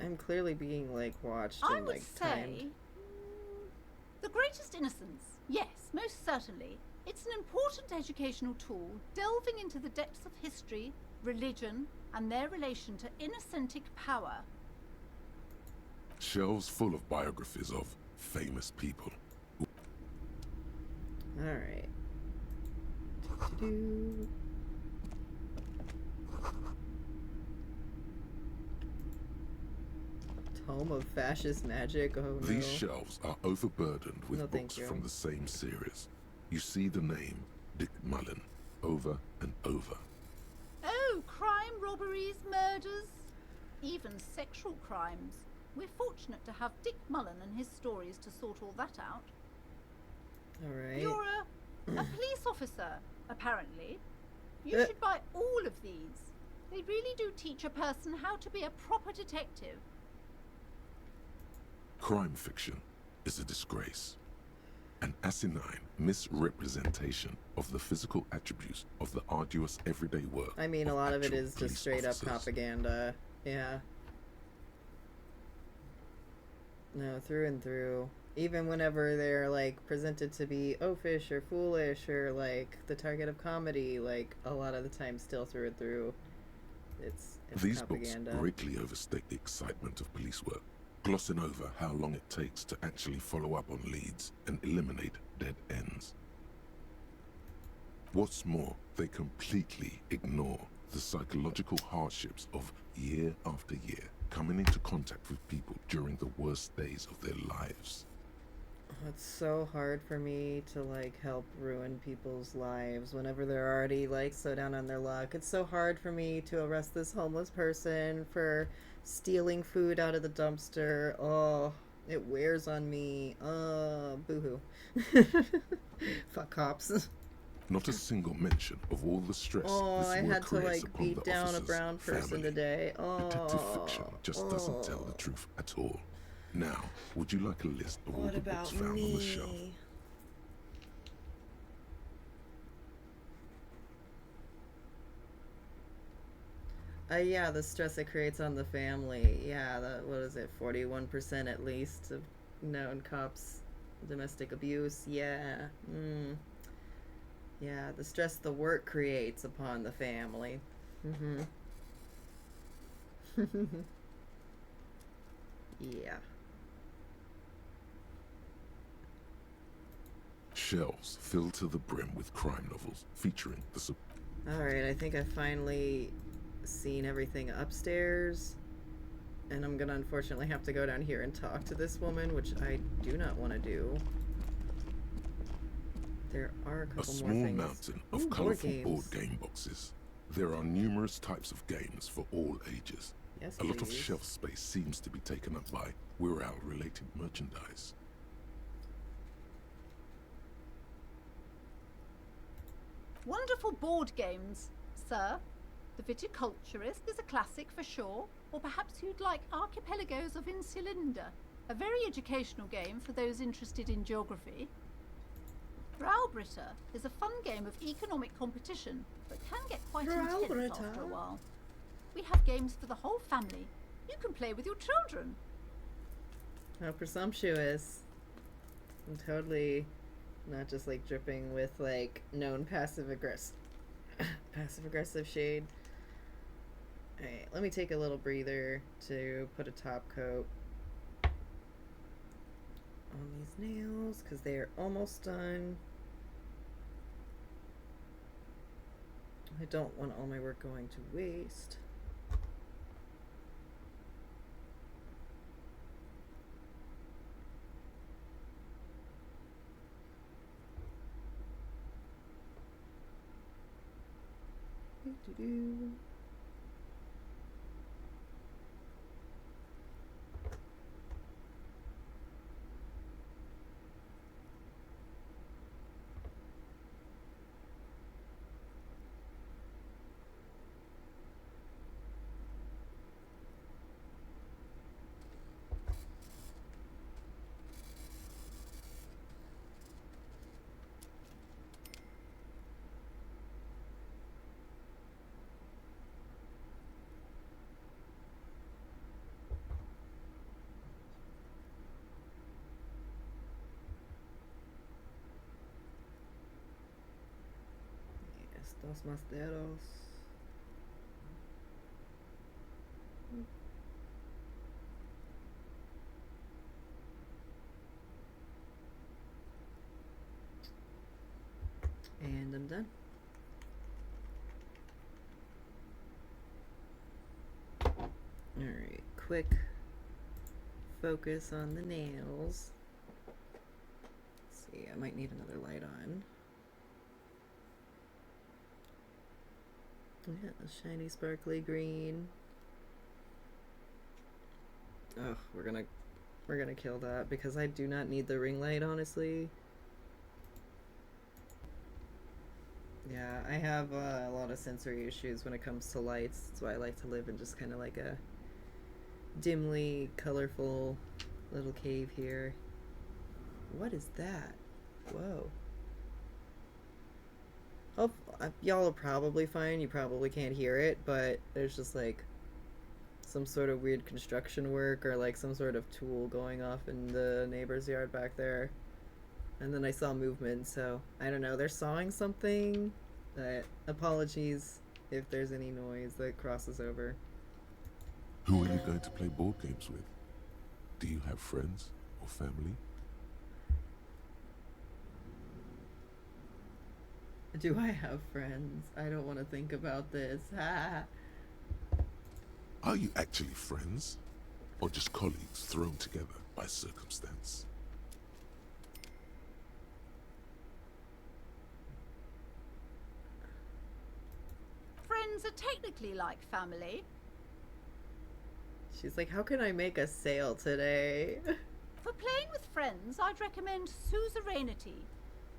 I'm clearly being like watched I and would like say timed. the greatest innocence. Yes, most certainly. It's an important educational tool, delving into the depths of history, religion, and their relation to innocentic power. Shelves full of biographies of famous people. Alright. Tome of Fascist Magic, oh no. These shelves are overburdened with No, thank books you. from the same series. You see the name Dick Mullen over and over. Oh, crime, robberies, murders, even sexual crimes. We're fortunate to have Dick Mullen and his stories to sort all that out. Alright. You're a police officer, apparently. You should buy all of these. They really do teach a person how to be a proper detective. Crime fiction is a disgrace. An asinine misrepresentation of the physical attributes of the arduous everyday work. I mean, a lot of it actual is just police straight up officers. propaganda. Yeah. No, through and through. Even whenever they're like presented to be oafish or foolish or like the target of comedy, like a lot of the time still through and through, it's These propaganda. books greatly overstate the excitement of police work, glossing over how long it takes to actually follow up on leads and eliminate dead ends. What's more, they completely ignore the psychological hardships of year after year coming into contact with people during the worst days of their lives. It's so hard for me to like help ruin people's lives whenever they're already like so down on their luck. It's so hard for me to arrest this homeless person for stealing food out of the dumpster. Oh, it wears on me. Boo-hoo. Fuck cops. Not a single mention of all the stress Oh, this I work had to creates like upon beat the down a officer's brown person family. today. Detective Oh, fiction just doesn't tell the truth at all. Now, would you like a list of all What the books about found on the shelf? me? Yeah, the stress it creates on the family. Yeah, what is it, 41% at least of known cops domestic abuse. Yeah. Yeah, the stress the work creates upon the family. Yeah. Shelves filled to the brim with crime novels featuring the Alright, I think I've finally seen everything upstairs. And I'm gonna unfortunately have to go down here and talk to this woman, which I do not want to do. There are a couple small more things. mountain of Ooh, colorful games. board game boxes. There are numerous types of games for all ages. Yes, A lot of please. shelf space seems to be taken up by Wirral-related merchandise. Wonderful board games, sir. The Viticulturist is a classic for sure, or perhaps you'd like Archipelagos of Insulinda, a very educational game for those interested in geography. Braubritter is a fun game of economic competition, but can get quite intense after a while. We have games for the whole family. You can play with your children. How presumptuous. I'm totally not just like dripping with like known passive aggressive shade. Alright, let me take a little breather to put a top coat. on these nails because they are almost done. I don't want all my work going to waste. Do-do-do. Estos más dedos. And I'm done. Alright, quick focus on the nails. Let's see, I might need another light on. Yeah, the shiny sparkly green. Oh, we're gonna kill that because I do not need the ring light, honestly. Yeah, I have a lot of sensory issues when it comes to lights. That's why I like to live in just kind of like a dimly colorful little cave here. What is that? Whoa. Oh, y'all are probably fine. You probably can't hear it, but there's just like some sort of weird construction work or like some sort of tool going off in the neighbor's yard back there. And then I saw movement, so I don't know. They're sawing something. Apologies if there's any noise that crosses over. Who are you going to play board games with? Do you have friends or family? Do I have friends? I don't want to think about this. Are you actually friends? Or just colleagues thrown together by circumstance? Friends are technically like family. She's like, how can I make a sale today? For playing with friends, I'd recommend Suzerainty.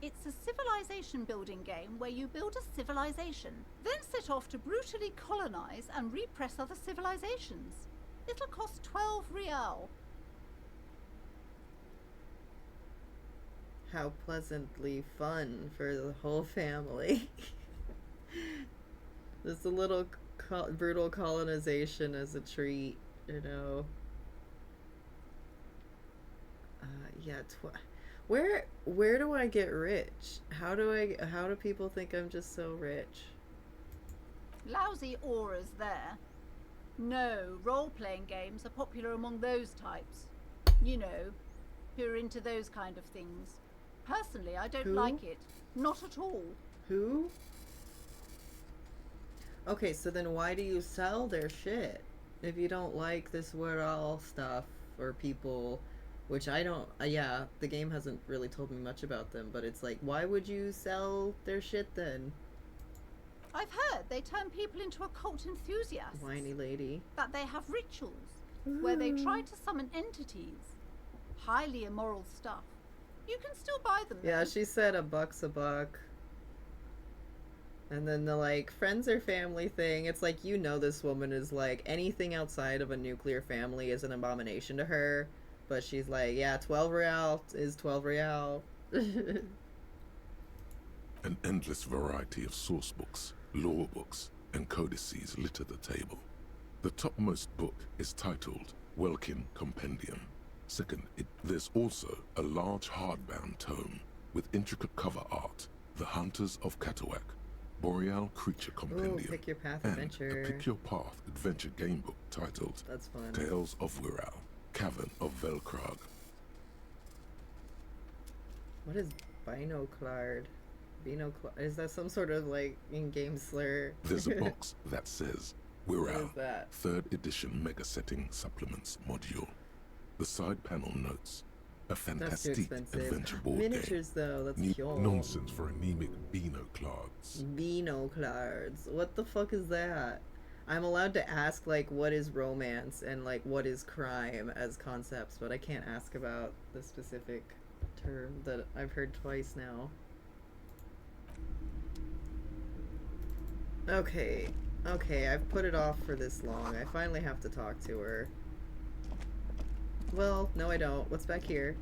It's a civilization building game where you build a civilization, then set off to brutally colonize and repress other civilizations. It'll cost 12 real. How pleasantly fun for the whole family. Just a little brutal colonization as a treat, you know. Yeah, where do I get rich? How do people think I'm just so rich? Lousy auras there. No, role-playing games are popular among those types. You know, who are into those kind of things. Personally, I don't like it. Not at all. Who? Okay, so then why do you sell their shit? If you don't like this we're stuff or people, which I don't, yeah, the game hasn't really told me much about them, but it's like, why would you sell their shit then? I've heard they turn people into occult enthusiasts. Whiny lady. That they have rituals where they try to summon entities. Highly immoral stuff. You can still buy them though. Yeah, she said $1's a buck. And then the like friends or family thing, it's like, you know, this woman is like, anything outside of a nuclear family is an abomination to her. But she's like, yeah, 12 real is 12 real. An endless variety of source books, lore books, and codices litter the table. The topmost book is titled Welkin Compendium. Second, there's also a large hardbound tome with intricate cover art, The Hunters of Katawak, Boreal Creature Compendium, Ooh, Pick Your Path and Adventure. a Pick Your Path adventure game book titled That's fun. Tales of Wirral, Cavern of Velkrag. What is binoclard? Binoclard? Is that some sort of like in-game slur? There's a box that says, What we're is out. that? 3rd edition Mega Setting Supplements module. The side panel notes, a That's too fantastic expensive. adventure board game. Miniatures though, that's New cool. nonsense for anemic binoclards. Binoclards. What the fuck is that? I'm allowed to ask like what is romance and like what is crime as concepts, but I can't ask about the specific term that I've heard twice now. Okay, I've put it off for this long. I finally have to talk to her. Well, no I don't. What's back here?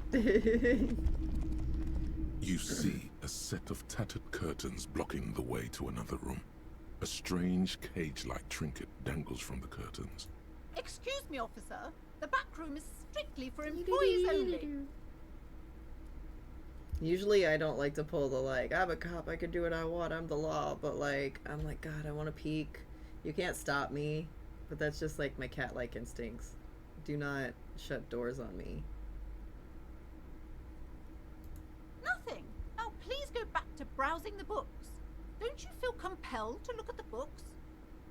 You see a set of tattered curtains blocking the way to another room. A strange cage-like trinket dangles from the curtains. Excuse me, officer. The back room is strictly for employees only. Usually I don't like to pull the like, I'm a cop, I can do what I want, I'm the law, but like, I'm like, God, I want to peek. You can't stop me, but that's just like my cat-like instincts. Do not shut doors on me. Nothing. Now please go back to browsing the books. Don't you feel compelled to look at the books?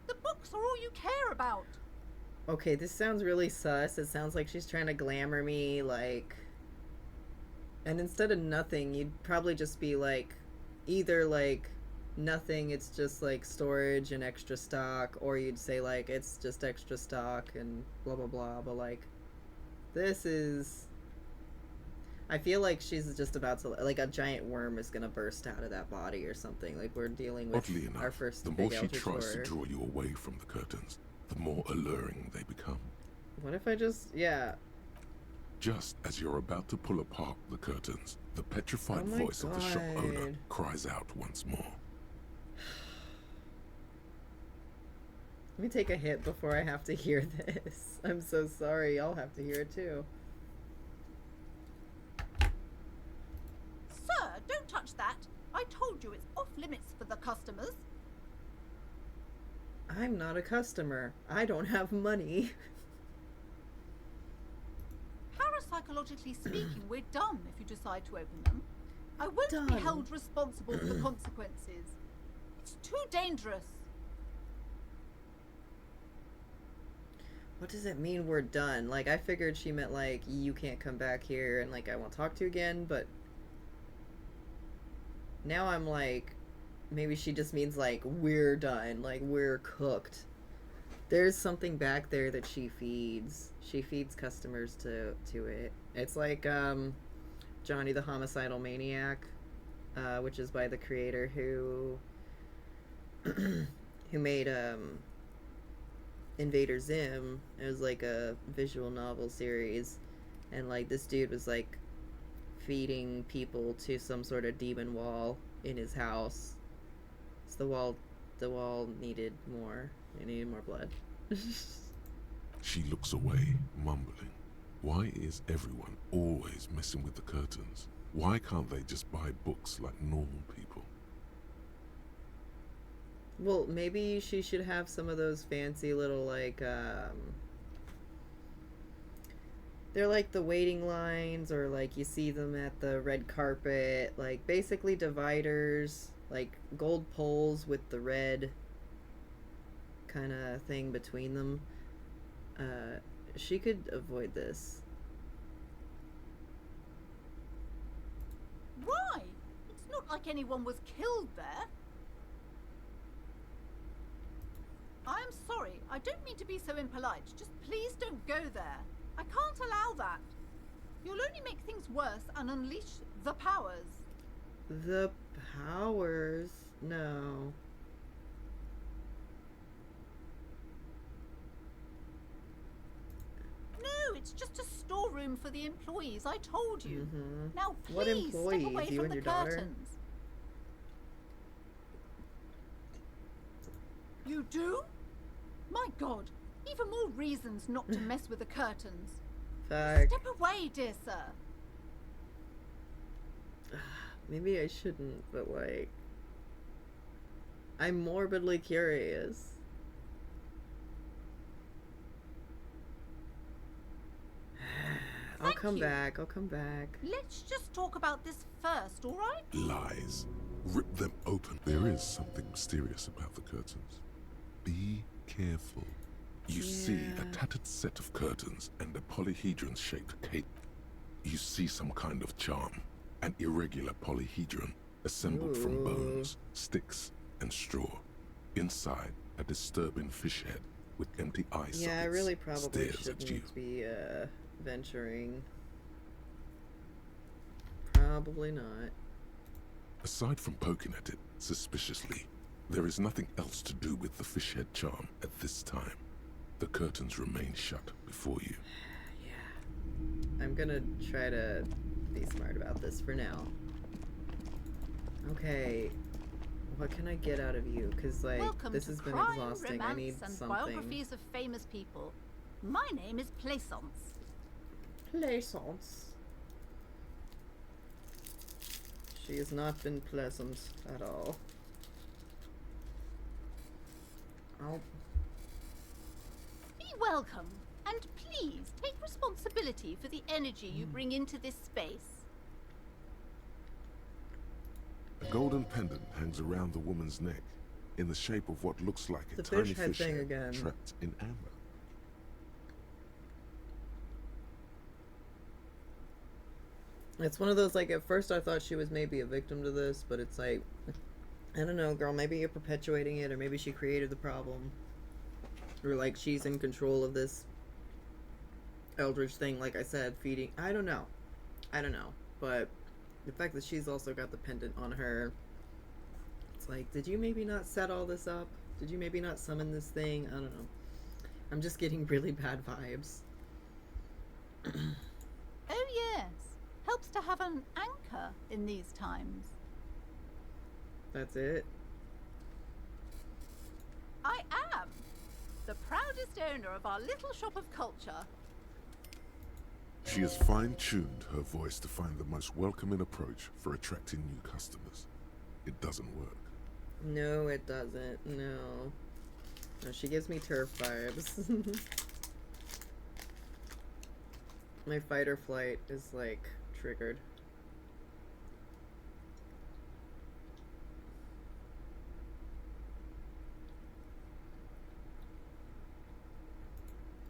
The books are all you care about. Okay, this sounds really sus. It sounds like she's trying to glamour me, like... And instead of nothing, you'd probably just be like, either like, nothing, it's just like storage and extra stock, or you'd say like, it's just extra stock and blah blah blah, but like, this is... I feel like she's just about to, like a giant worm is gonna burst out of that body or something. Like we're dealing with Oddly enough, our first the big more she eldritch tries to horror. draw you away from the curtains, the more alluring they become. What if I just, yeah. Just as you're about to pull apart the curtains, the petrified Oh my voice of the shop owner God. cries out once more. Let me take a hit before I have to hear this. I'm so sorry, I'll have to hear it too. Sir, don't touch that. I told you it's off limits for the customers. I'm not a customer. I don't have money. Parapsychologically speaking, we're done if you decide to open them. I won't be Done? held responsible for the consequences. It's too dangerous. What does it mean we're done? Like, I figured she meant, like, you can't come back here and, like, I won't talk to you again, but... Now I'm like, maybe she just means, like, we're done. Like, we're cooked. There's something back there that she feeds. She feeds customers to it. It's like, Johnny the Homicidal Maniac, which is by the creator who... who made, Invader Zim. It was like a visual novel series, and like this dude was like feeding people to some sort of demon wall in his house. So the wall needed more. It needed more blood. She looks away, mumbling. Why is everyone always messing with the curtains? Why can't they just buy books like normal people? Well, maybe she should have some of those fancy little, like, they're like the waiting lines, or like you see them at the red carpet, like basically dividers, like gold poles with the red kind of thing between them. She could avoid this. Why? It's not like anyone was killed there. I'm sorry, I don't mean to be so impolite. Just please don't go there. I can't allow that. You'll only make things worse and unleash the powers. The powers? No. No, it's just a storeroom for the employees, I told you. Mm-hmm. Now What please step employees? away You from and the your daughter? curtains. You do? My God, even more reasons not to mess with the curtains. Fuck. Step away, dear sir. Maybe I shouldn't, but like... I'm morbidly curious. Thank come you. back. I'll come back. Let's just talk about this first, all right? Lies. Rip them open. There is something mysterious about the curtains. Be careful. You see a tattered set of curtains and a polyhedron-shaped cape. You see some kind of charm, an irregular polyhedron assembled from bones, sticks, and straw. Inside, a disturbing fish head with empty eye sockets Yeah, I really probably stares at you. shouldn't be venturing. Probably not. Aside from poking at it suspiciously, there is nothing else to do with the fish head charm at this time. The curtains remain shut before you. Yeah. I'm gonna try to be smart about this for now. Okay. What can I get out of you? Because, like, Welcome this to has been crime, exhausting. I romance, need and something. biographies of famous people. My name is Plaisance. Plaisance. She has not been pleasant at all. Oh. Be welcome, and please take responsibility for the energy you bring into this space. A golden pendant hangs around the woman's neck in the shape of what looks like a The tiny fish head fish thing head again. trapped in amber. It's one of those, like, at first I thought she was maybe a victim to this, but it's like, I don't know, girl, maybe you're perpetuating it, or maybe she created the problem. Or, like, she's in control of this eldritch thing, like I said, feeding. I don't know. But the fact that she's also got the pendant on her, it's like, did you maybe not set all this up? Did you maybe not summon this thing? I don't know. I'm just getting really bad vibes. Oh yes, helps to have an anchor in these times. That's it. I am the proudest owner of our little shop of culture. She has fine-tuned her voice to find the most welcoming approach for attracting new customers. It doesn't work. No, it doesn't. No. No, she gives me turf vibes. My fight or flight is, like, triggered.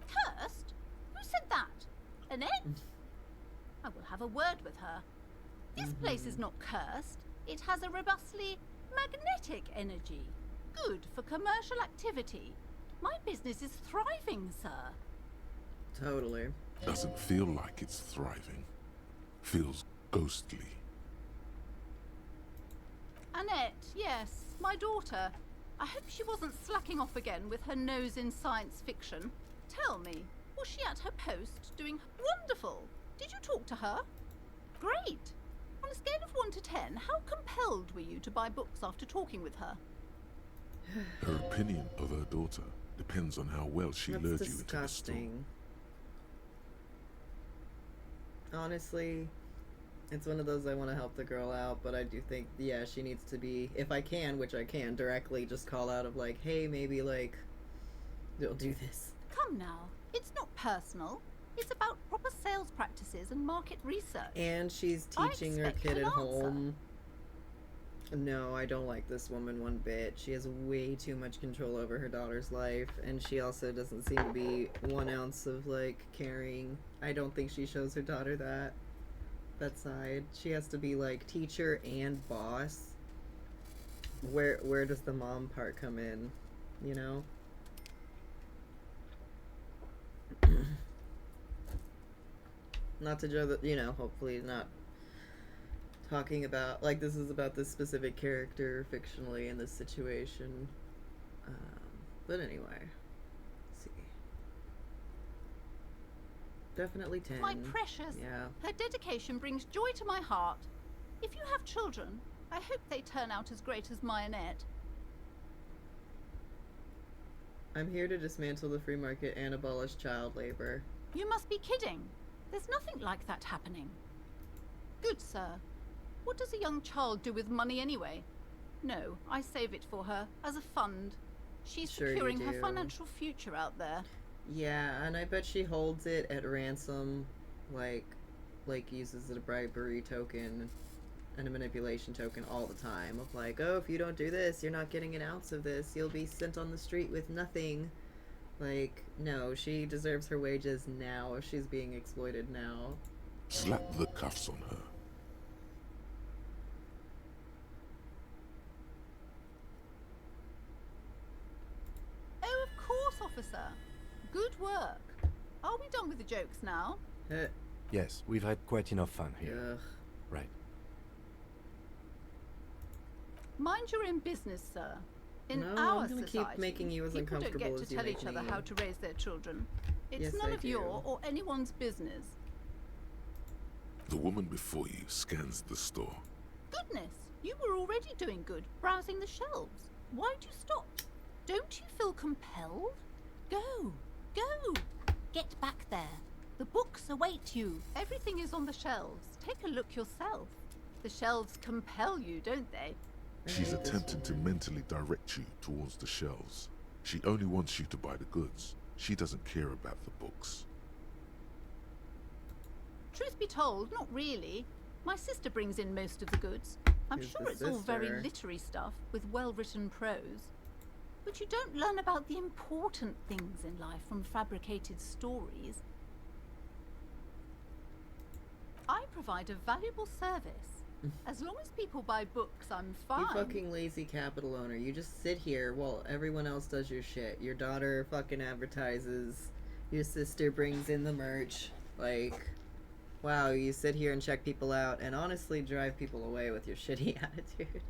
Cursed? Who said that? Annette? I will have a word with her. This place is not cursed. It has a robustly magnetic energy. Good for commercial activity. My business is thriving, sir. Totally. Doesn't feel like it's thriving. Feels ghostly. Annette, yes, my daughter. I hope she wasn't slacking off again with her nose in science fiction. Tell me, was she at her post doing wonderful? Did you talk to her? Great. On a scale of 1 to 10, how compelled were you to buy books after talking with her? Her opinion of her daughter depends on how well she That's lured you into the store. disgusting. Honestly, it's one of those I want to help the girl out, but I do think, yeah, she needs to be, if I can, which I can, directly just call out of like, hey, maybe like, you'll do this. Come now, it's not personal. It's about proper sales practices and market research. And she's I teaching her expect kid an at answer. home. No, I don't like this woman one bit. She has way too much control over her daughter's life, and she also doesn't seem to be 1 ounce of, like, caring. I don't think she shows her daughter that side. She has to be, like, teacher and boss. Where does the mom part come in, you know? Not to joke that, you know, hopefully not talking about, like, this is about this specific character fictionally in this situation. But anyway, let's see. Definitely 10. My precious, Yeah. her dedication brings joy to my heart. If you have children, I hope they turn out as great as my Annette. I'm here to dismantle the free market and abolish child labor. You must be kidding. There's nothing like that happening. Good sir. What does a young child do with money anyway? No, I save it for her as a fund. She's Sure you securing her do. financial future out there. Yeah, and I bet she holds it at ransom, like, like uses a bribery token and a manipulation token all the time of like, oh, if you don't do this, you're not getting an ounce of this. You'll be sent on the street with nothing. Like, no, she deserves her wages now. She's being exploited now. Slap the cuffs on her. Oh, of course, officer. Good work. Are we done with the jokes now? Yes, we've had quite enough fun here. Ugh. Right. Mind your own business, sir. In No, our I'm gonna society, keep making you as people don't uncomfortable get as to you tell make each other me. how to raise their children. It's Yes, none I of do. your or anyone's business. The woman before you scans the store. Goodness, you were already doing good, browsing the shelves. Why'd you stop? Don't you feel compelled? Go, go, get back there. The books await you. Everything is on the shelves. Take a look yourself. The shelves compel you, don't they? She's attempting to mentally direct you towards the shelves. She only wants you to buy the goods. She doesn't care about the books. Truth be told, not really. My sister brings in most of the goods. I'm Who's sure the it's all very sister? literary stuff with well-written prose. But you don't learn about the important things in life from fabricated stories. I provide a valuable service. As long as people buy books, I'm fine. You fucking lazy capital owner. You just sit here while everyone else does your shit. Your daughter fucking advertises. Your sister brings in the merch. Like, wow, you sit here and check people out and honestly drive people away with your shitty attitude.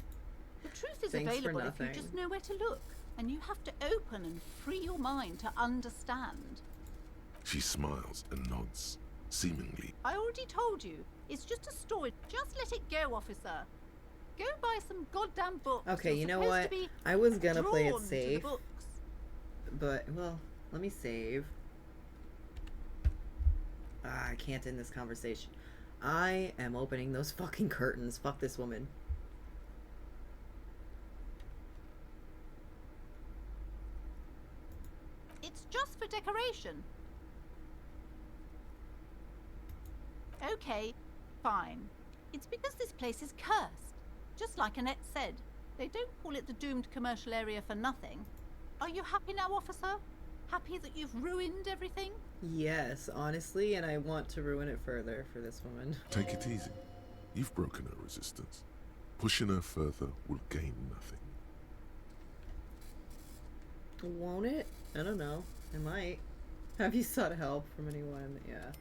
The truth is Thanks for available if you nothing. just know where to look. And you have to open and free your mind to understand. She smiles and nods, seemingly. I already told you. It's just a story. Just let it go, officer. Go buy some goddamn books. Okay, You're you know supposed what? to be I was gonna play it drawn to the safe, books. but, well, let me save. I can't end this conversation. I am opening those fucking curtains. Fuck this woman. It's just for decoration. Okay, fine. It's because this place is cursed. Just like Annette said, they don't call it the doomed commercial area for nothing. Are you happy now, officer? Happy that you've ruined everything? Yes, honestly, and I want to ruin it further for this woman. Take it easy. You've broken her resistance. Pushing her further will gain nothing. Won't it? I don't know. It might. Have you sought help from anyone? Yeah.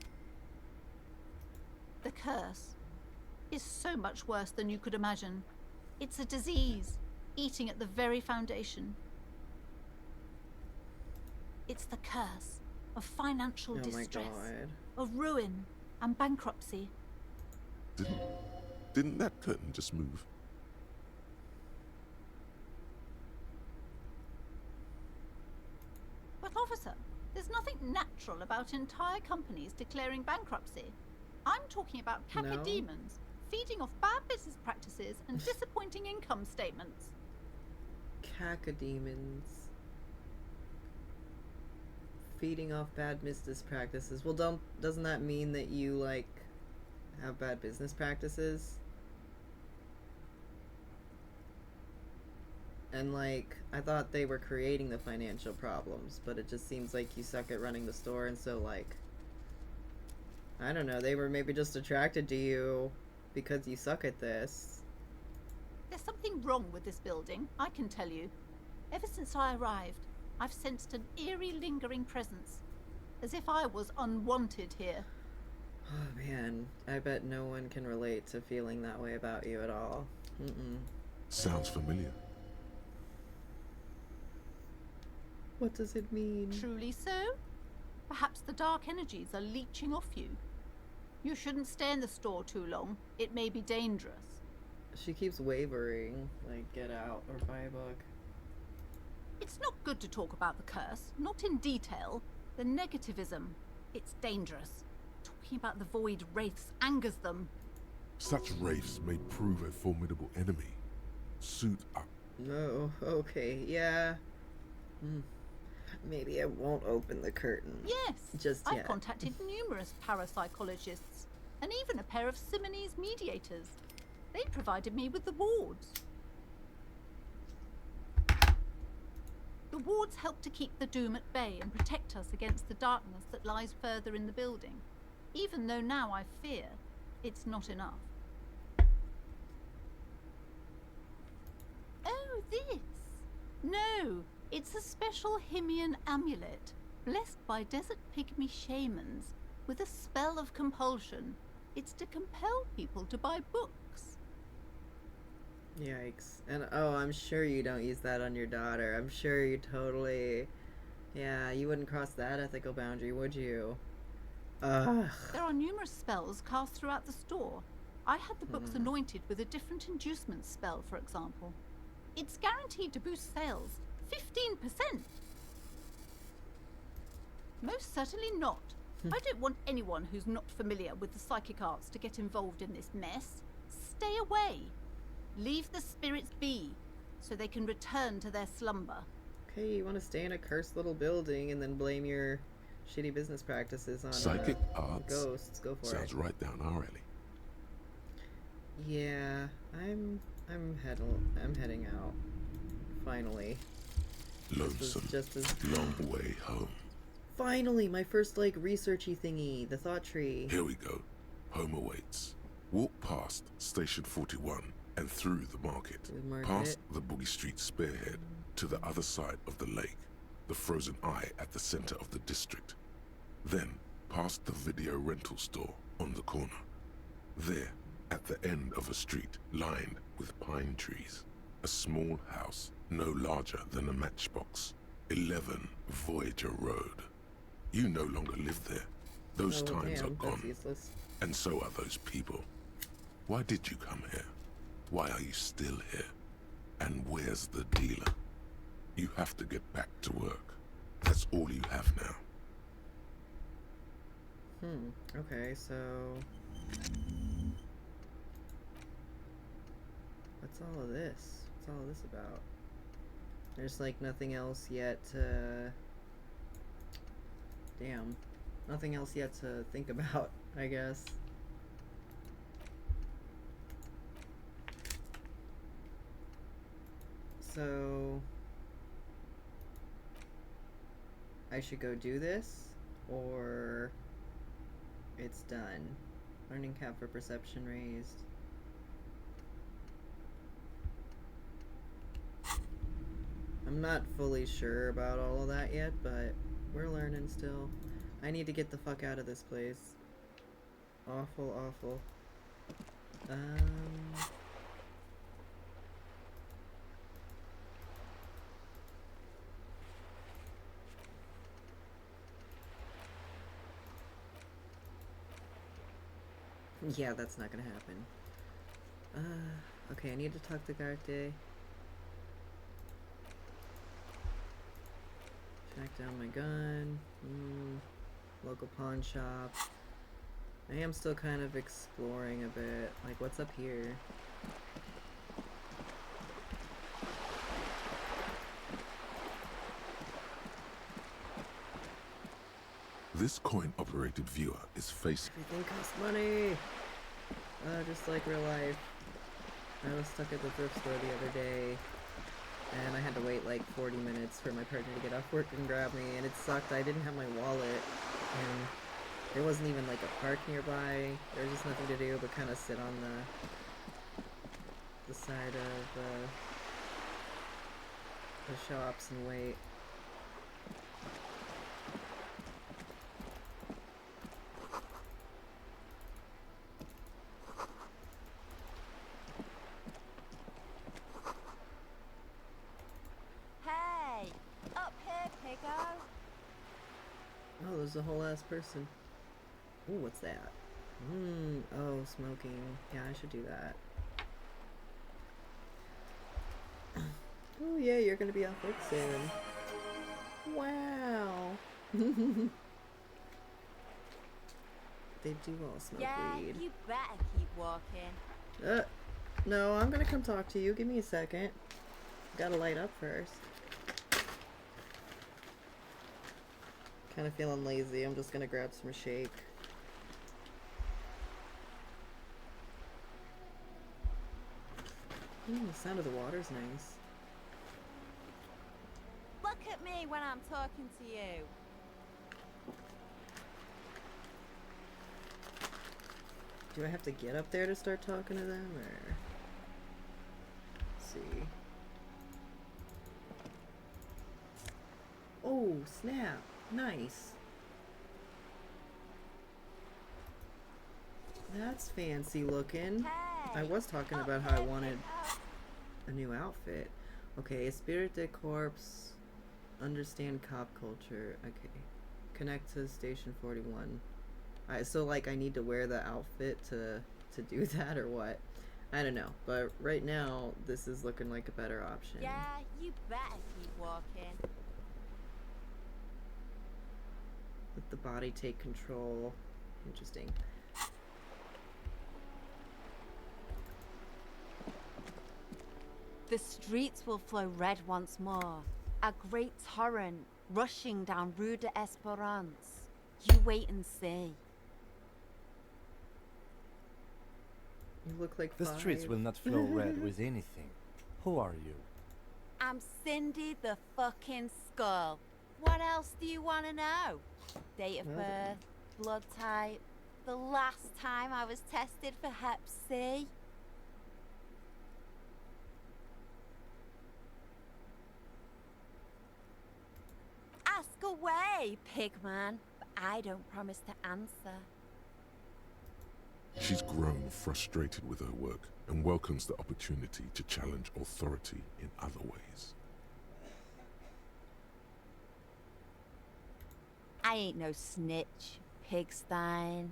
The curse is so much worse than you could imagine. It's a disease, eating at the very foundation. It's the curse of financial Oh my distress, god. of ruin and bankruptcy. Didn't that curtain just move? But officer, there's nothing natural about entire companies declaring bankruptcy. I'm talking about No? cacodemons, feeding off bad business practices and disappointing income statements. Cacodemons. Feeding off bad business practices. Well, doesn't that mean that you, like, have bad business practices? And, like, I thought they were creating the financial problems, but it just seems like you suck at running the store, and so, like, I don't know, they were maybe just attracted to you because you suck at this. There's something wrong with this building, I can tell you. Ever since I arrived, I've sensed an eerie lingering presence, as if I was unwanted here. Oh man, I bet no one can relate to feeling that way about you at all. Mm-mm. Sounds familiar. What does it mean? Truly so? Perhaps the dark energies are leeching off you. You shouldn't stay in the store too long. It may be dangerous. She keeps wavering, like, get out or buy a book. It's not good to talk about the curse, not in detail. The negativism, it's dangerous. Talking about the void wraiths angers them. Such wraiths may prove a formidable enemy. Suit up. No, okay, yeah. Maybe I won't open the curtain. Yes, Just I've yet. contacted numerous parapsychologists, and even a pair of Simonese mediators. They provided me with the wards. The wards help to keep the doom at bay and protect us against the darkness that lies further in the building, even though now I fear it's not enough. Oh, this? No, it's a special Himian amulet, blessed by desert pygmy shamans, with a spell of compulsion. It's to compel people to buy books. Yikes. And oh, I'm sure you don't use that on your daughter. I'm sure you totally... Yeah, you wouldn't cross that ethical boundary, would you? Ugh. There are numerous spells cast throughout the store. I had the books anointed with a different inducement spell, for example. It's guaranteed to boost sales 15%. Most certainly not. I don't want anyone who's not familiar with the psychic arts to get involved in this mess. Stay away. Leave the spirits be, so they can return to their slumber. Okay, you want to stay in a cursed little building and then blame your shitty business practices on Psychic arts? ghosts. Go for Sounds it. right down our alley. Yeah, I'm heading out. Finally. Lonesome. Just as Long way home. finally my first like researchy thingy, the thought tree. Here we go. Home awaits. Walk past Station 41 and through the market. The market. Past the Boogie Street spearhead to the other side of the lake, the frozen eye at the center of the district. Then past the video rental store on the corner. There, at the end of a street lined with pine trees, a small house no larger than a matchbox. 11 Voyager Road. You no longer live there. Those Oh, times damn, are gone. that's useless. And so are those people. Why did you come here? Why are you still here? And where's the dealer? You have to get back to work. That's all you have now. Okay, so... What's all of this? What's all of this about? There's like nothing else yet to... Damn. Nothing else yet to think about, I guess. So... I should go do this? Or... It's done. Learning cap for perception raised. I'm not fully sure about all of that yet, but we're learning still. I need to get the fuck out of this place. Awful, awful. Yeah, that's not gonna happen. Okay, I need to talk to Garte. Track down my gun. Local pawn shop. I am still kind of exploring a bit. Like, what's up here? This coin-operated viewer is facing... Everything costs money! Just like real life. I was stuck at the thrift store the other day, and I had to wait like 40 minutes for my partner to get off work and grab me, and it sucked. I didn't have my wallet, and there wasn't even like a park nearby. There was just nothing to do but kind of sit on the side of the shops and wait. Hey, up here, Piggo. Oh, there's a whole ass person. Ooh, what's that? Oh, smoking. Yeah, I should do that. Oh yeah, you're gonna be off work soon. Wow. They do all smoke Yeah, weed. you better keep walking. No, I'm gonna come talk to you. Give me a second. Gotta light up first. Kind of feeling lazy. I'm just gonna grab some shake. The sound of the water's nice. Look at me when I'm talking to you. Do I have to get up there to start talking to them, or... Let's see. Oh, snap. Nice. That's fancy looking. I was talking about how I wanted a new outfit. Okay, Spirit de Corpse. Understand cop culture. Okay. Connect to Station 41. So like I need to wear the outfit to do that or what? I don't know. But right now this is looking like a better option. Yeah, you better keep walking. Let the body take control. Interesting. The streets will flow red once more. A great torrent rushing down Rue de Esperance. You wait and see. You look like The streets will not flow red with anything. Who are you? I'm Cindy the fucking Skull. What else do you want to know? Date of birth, blood type, the last time I was tested for Hep C. Ask away, pigman, but I don't promise to answer. She's grown frustrated with her work and welcomes the opportunity to challenge authority in other ways. I ain't no snitch, pigstein.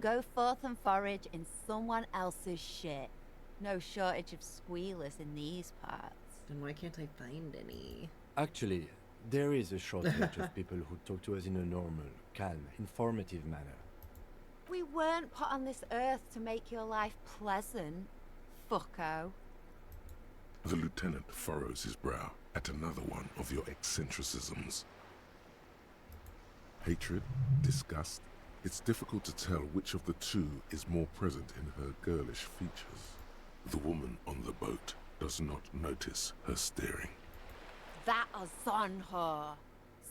Go forth and forage in someone else's shit. No shortage of squealers in these parts. Then why can't I find any? Actually, there is a shortage of people who talk to us in a normal, calm, informative manner. We weren't put on this earth to make your life pleasant, fucko. The lieutenant furrows his brow at another one of your eccentricisms. Hatred, disgust. It's difficult to tell which of the two is more present in her girlish features. The woman on the boat does not notice her staring. That is on her.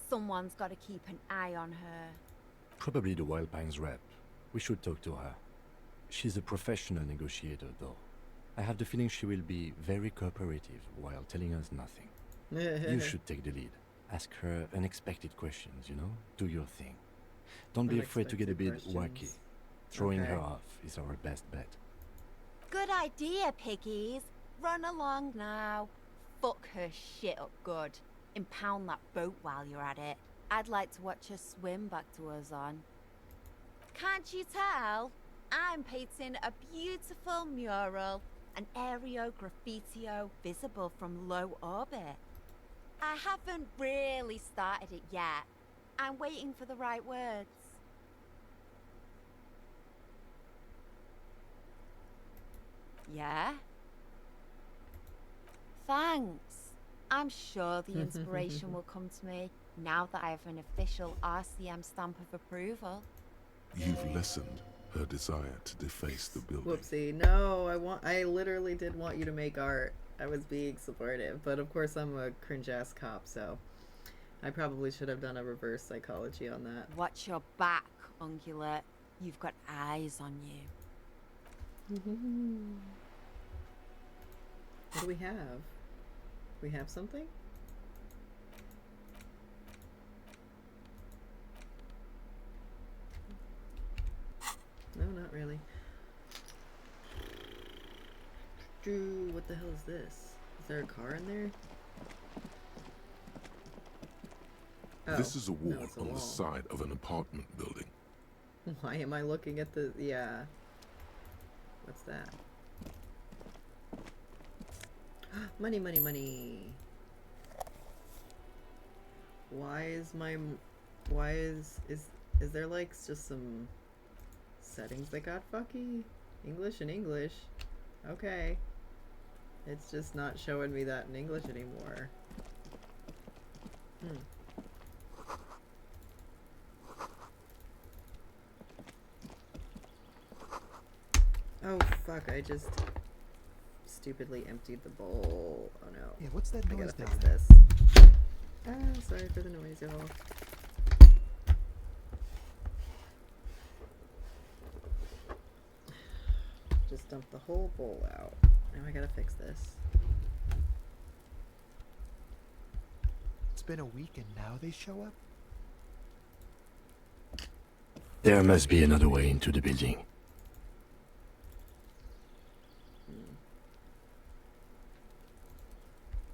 Someone's got to keep an eye on her. Probably the Wild Pines rep. We should talk to her. She's a professional negotiator, though. I have the feeling she will be very cooperative while telling us nothing. You should take the lead. Ask her unexpected questions, you know? Do your thing. Don't be afraid to get a bit wacky. Throwing her off is our best bet. Good idea, piggies. Run along now. Fuck her shit up good. Impound that boat while you're at it. I'd like to watch her swim back to us on. Can't you tell? I'm painting a beautiful mural, an aereo graffitio visible from low orbit. I haven't really started it yet. I'm waiting for the right words. Yeah? Thanks. I'm sure the inspiration will come to me now that I have an official RCM stamp of approval. You've lessened her desire to deface the building. Whoopsie. No, I literally did want you to make art. I was being supportive, but of course I'm a cringe-ass cop, so I probably should have done a reverse psychology on that. Watch your back, Ungulate. You've got eyes on you. What do we have? We have something? No, not really. Drew, what the hell is this? Is there a car in there? Oh, This is a wall no, it's a on wall. the side of an apartment building. Why am I looking at the... yeah. What's that? Money, money, money. Why is my... Why is there like just some settings that got fucky? English and English. Okay. It's just not showing me that in English anymore. Oh fuck, I just stupidly emptied the bowl. Oh no. Yeah, what's that I noise gotta down fix there? this. Ah, sorry for the noise, y'all. Just dumped the whole bowl out. Now I gotta fix this. It's been a week and now they show up? There must be another way into the building.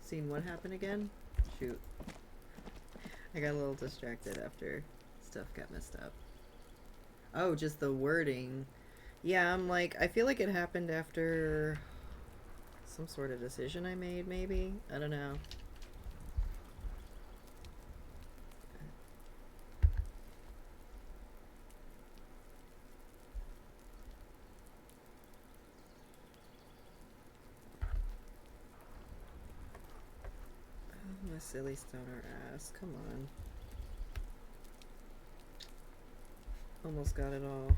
Seen what happened again? Shoot. I got a little distracted after stuff got messed up. Oh, just the wording. Yeah, I'm like, I feel like it happened after some sort of decision I made, maybe? I don't know. Oh, my silly stoner ass. Come on. Almost got it all.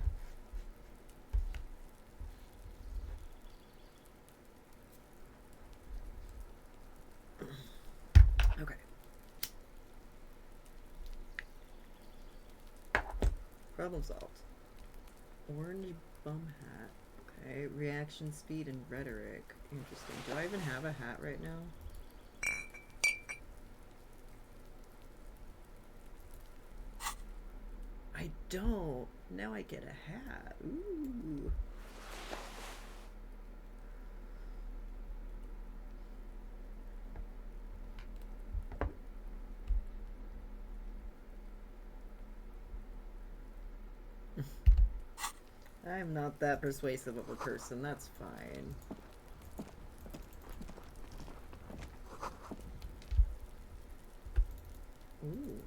Okay. Problem solved. Orange bum hat. Okay. Reaction speed and rhetoric. Interesting. Do I even have a hat right now? I don't. Now I get a hat. Ooh. I'm not that persuasive of a person, that's fine. Ooh.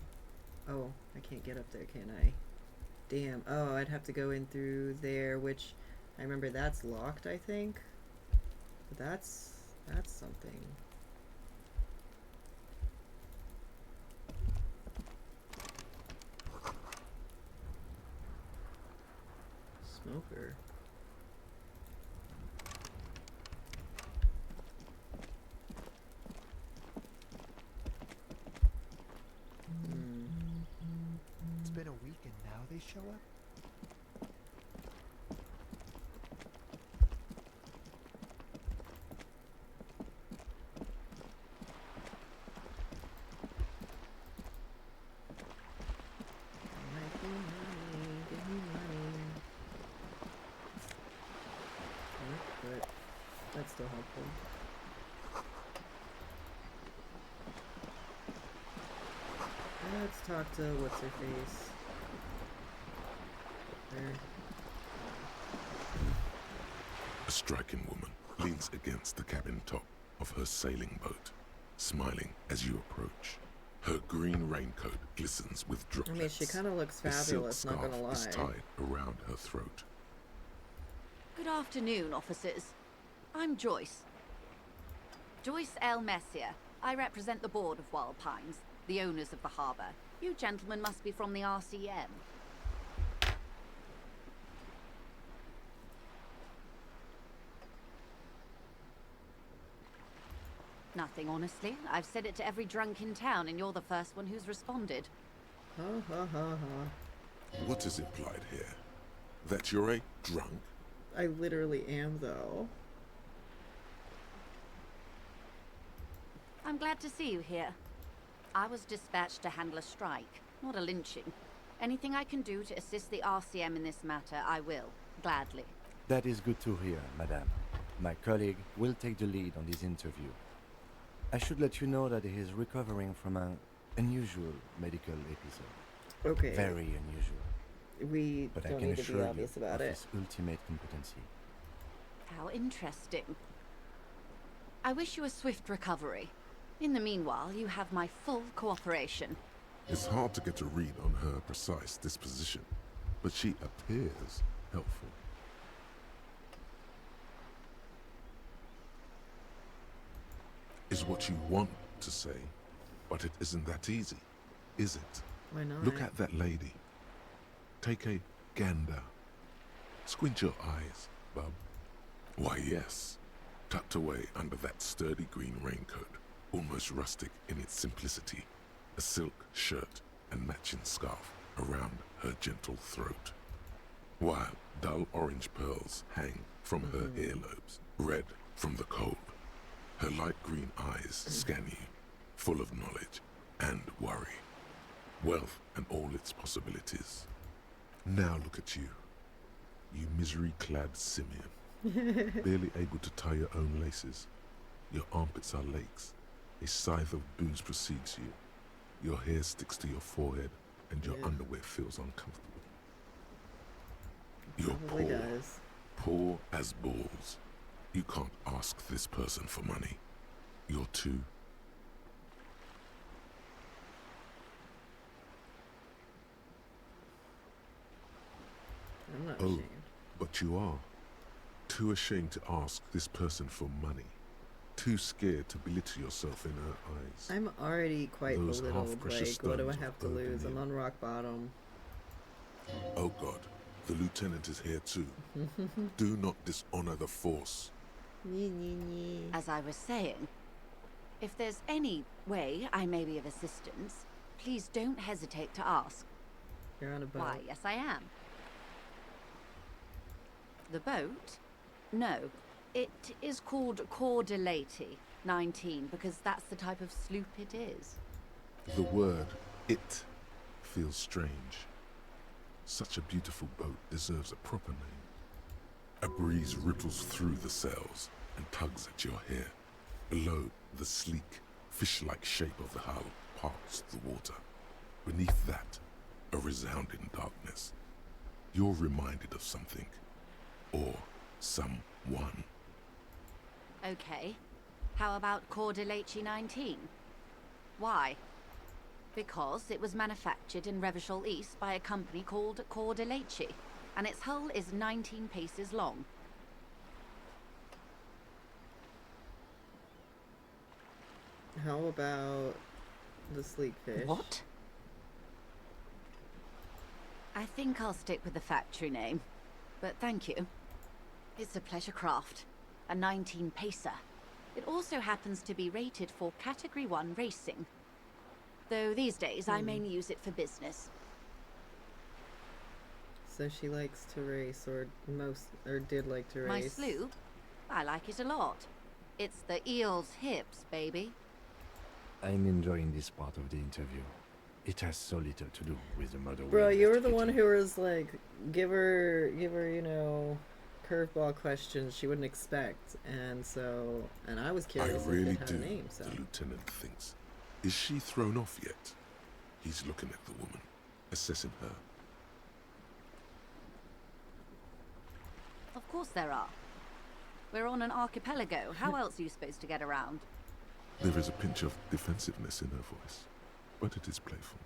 Oh, I can't get up there, can I? Damn. Oh, I'd have to go in through there, which I remember that's locked, I think. But that's something. Smoker. It's been a week and now they show up? Give me money. But that's still helpful. Let's talk to what's her face. There. A striking woman leans against the cabin top of her sailing boat, smiling as you approach. Her green raincoat glistens with droplets. I mean, she kind of looks A silk fabulous, not scarf gonna lie. is tied around her throat. Good afternoon, officers. I'm Joyce. Joyce L. Messier. I represent the board of Wild Pines, the owners of the harbour. You gentlemen must be from the RCM. Nothing, honestly. I've said it to every drunk in town, and you're the first one who's responded. Ha ha ha ha. What is implied here? That you're a drunk? I literally am, though. I'm glad to see you here. I was dispatched to handle a strike, not a lynching. Anything I can do to assist the RCM in this matter, I will, gladly. That is good to hear, madame. My colleague will take the lead on this interview. I should let you know that he is recovering from an unusual medical episode. Okay. Very unusual. We But I don't can need to assure be you obvious about of it. his ultimate competency. How interesting. I wish you a swift recovery. In the meanwhile, you have my full cooperation. It's hard to get a read on her precise disposition, but she appears helpful. Is what you want to say, but it isn't that easy, is it? Why not? Look at that lady. Take a gander. Squint your eyes, bub. Why, yes. Tucked away under that sturdy green raincoat, almost rustic in its simplicity, a silk shirt and matching scarf around her gentle throat, while dull orange pearls hang from her earlobes, red from the cold. Her light green eyes scan you, full of knowledge and worry, wealth and all its possibilities. Now look at you, you misery-clad simian, barely able to tie your own laces. Your armpits are lakes. A scythe of booze precedes you. Your hair sticks to your forehead, and your underwear feels uncomfortable. You're Probably poor, does. poor as balls. You can't ask this person for money. You're too... I'm not Oh, ashamed. but you are. Too ashamed to ask this person for money. Too scared to belittle yourself in her eyes. I'm already quite Those belittled. half-precious Like, what do I stones of have to lose? I'm urban on rock bottom. Oh God, the lieutenant is here too. Do not dishonor the force. As I was saying, if there's any way I may be of assistance, please don't hesitate to ask. You're on a boat. Why, yes I am. The boat? No. It is called Cordelati 19 because that's the type of sloop it is. The word "it" feels strange. Such a beautiful boat deserves a proper name. A breeze ripples through the sails and tugs at your hair. Below, the sleek, fish-like shape of the hull parts the water. Beneath that, a resounding darkness. You're reminded of something. Or someone. Okay. How about Cordelati 19? Why? Because it was manufactured in Revachol East by a company called Cordelati, and its hull is 19 paces long. How about the sleek fish? What? I think I'll stick with the factory name, but thank you. It's a pleasure craft, a 19 pacer. It also happens to be rated for Category 1 racing. Though these days I mainly use it for business. So she likes to race, or did like to race. My sloop? I like it a lot. It's the eel's hips, baby. I'm enjoying this part of the interview. It has so little to do with the murder. Bro, you were the one who was like, give her, you know, curveball questions she wouldn't expect, and I was I curious really if it had do, a name. So the lieutenant thinks. Is she thrown off yet? He's looking at the woman, assessing her. Of course there are. We're on an archipelago. How else are you supposed to get around? There is a pinch of defensiveness in her voice, but it is playful.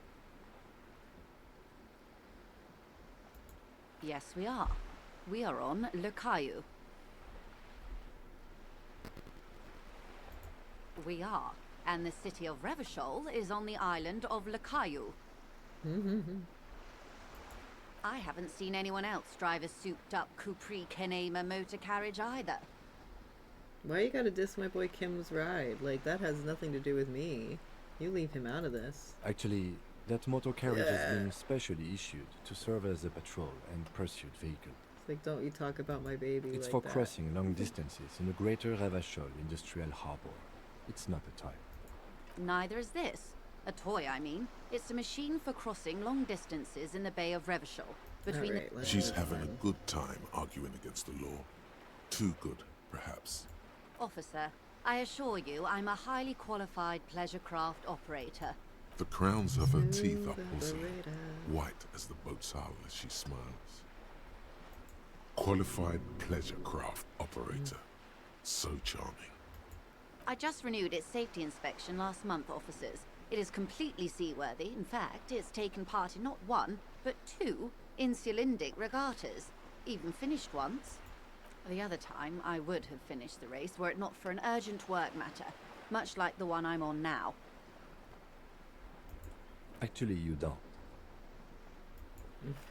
Yes, we are. We are on Le Caillou. We are. And the city of Revachol is on the island of Le Caillou. I haven't seen anyone else drive a souped-up Capri Kenema motor carriage either. why you gotta diss my boy Kim's ride? Like, that has nothing to do with me. You leave him out of this. Actually, that motor carriage has been specially issued to serve as a patrol and pursuit vehicle. It's like, don't you talk about my baby It's like for that. crossing long distances in the greater Revachol industrial harbor. It's not a toy. Neither is this. A toy, I mean. It's a machine for crossing long distances in the Bay of Revachol. Between Alright, let's She's move having on. a good time arguing against the law. Too good, perhaps. Officer, I assure you I'm a highly qualified pleasure craft operator. The crowns of her teeth are Smooth porcelain, operator. white as the boat's hull as she smiles. Qualified pleasure craft operator. So charming. I just renewed its safety inspection last month, officers. It is completely seaworthy. In fact, it's taken part in not one, but two insulindic regattas. Even finished once. The other time, I would have finished the race were it not for an urgent work matter, much like the one I'm on now. Actually, you don't.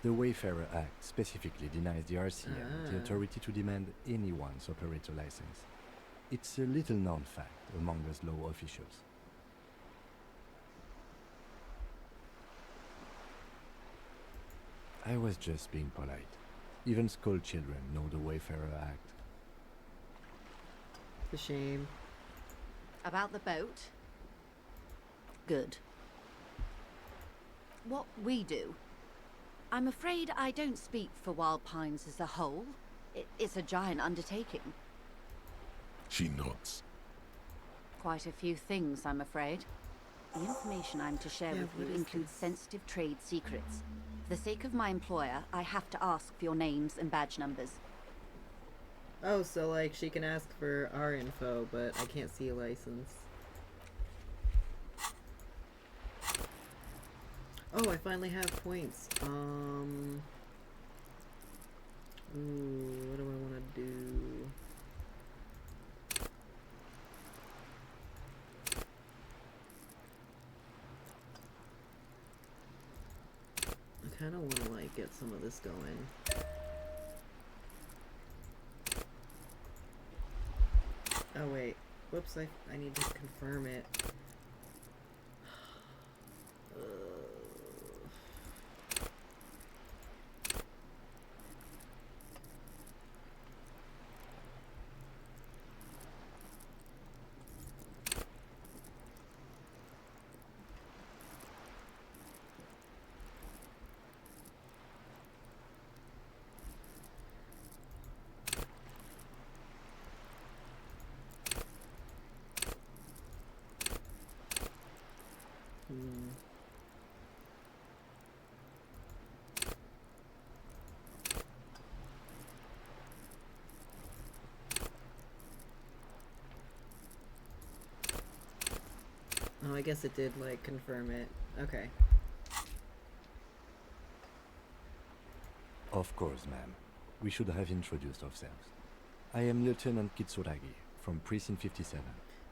The Wayfarer Act specifically denies the RCM the authority to demand anyone's operator license. It's a little known fact among us law officials. I was just being polite. Even school children know the Wayfarer Act. It's a shame. About the boat? Good. What we do? I'm afraid I don't speak for Wild Pines as a whole. It's a giant undertaking. She nods. Quite a few things, I'm afraid. The information I'm to share with you includes sensitive trade secrets. For the sake of my employer, I have to ask for your names and badge numbers. Oh, so like she can ask for our info, but I can't see a license. Oh, I finally have points. Ooh, what do I want to do? I kind of want to like get some of this going. Oh wait, whoops, I need to confirm it. Oh, I guess it did, like, confirm it. Okay. Of course, ma'am. We should have introduced ourselves. I am Lieutenant Kitsuragi from Precinct 57.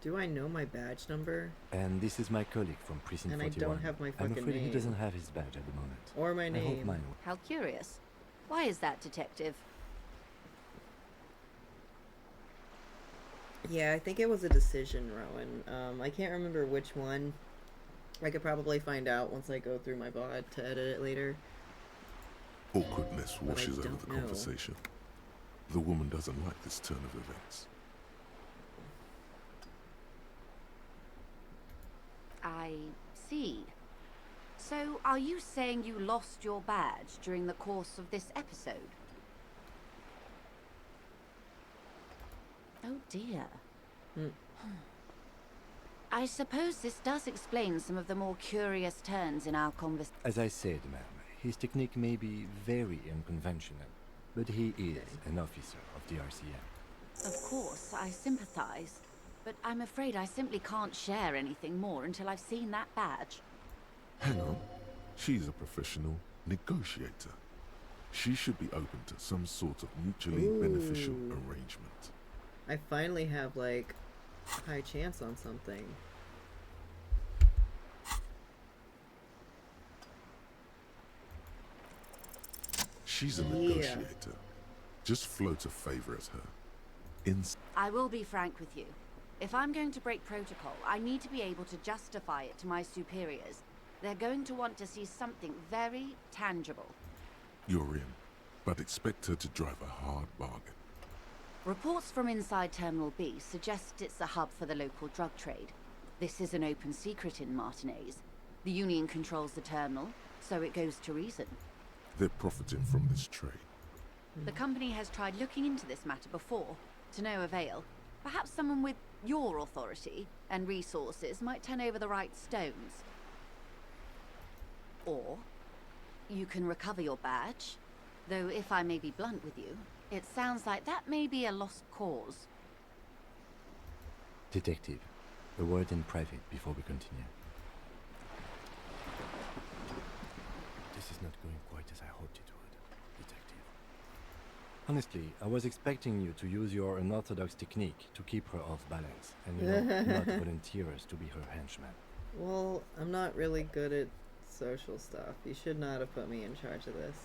Do I know my badge number? And this is my colleague from Precinct 41. And I don't have my fucking I'm afraid name. he doesn't have his badge at the moment. Or my I name. hope mine will. How curious. Why is that, Detective? Yeah, I think it was a decision, Rowan. I can't remember which one. I could probably find out once I go through my VOD to edit it later. Awkwardness washes over don't the know. conversation. The woman doesn't like this turn of events. I see. So, are you saying you lost your badge during the course of this episode? Oh dear. I suppose this does explain some of the more curious turns in our conversation. As I said, ma'am, his technique may be very unconventional, but he is an officer of the RCM. Of course, I sympathize. But I'm afraid I simply can't share anything more until I've seen that badge. Hang on. She's a professional negotiator. She should be open to some sort of mutually beneficial arrangement. I finally have, like, a high chance on something. She's a negotiator. Just float a favor at her. I will be frank with you. If I'm going to break protocol, I need to be able to justify it to my superiors. They're going to want to see something very tangible. You're in, but expect her to drive a hard bargain. Reports from inside Terminal B suggest it's a hub for the local drug trade. This is an open secret in Martinez. The Union controls the terminal, so it goes to reason. They're profiting from this trade. The company has tried looking into this matter before, to no avail. Perhaps someone with your authority and resources might turn over the right stones. Or you can recover your badge, though if I may be blunt with you, it sounds like that may be a lost cause. Detective, a word in private before we continue. This is not going quite as I hoped it would, Detective. Honestly, I was expecting you to use your unorthodox technique to keep her off balance, and not volunteer us to be her henchman. Well, I'm not really good at social stuff. You should not have put me in charge of this.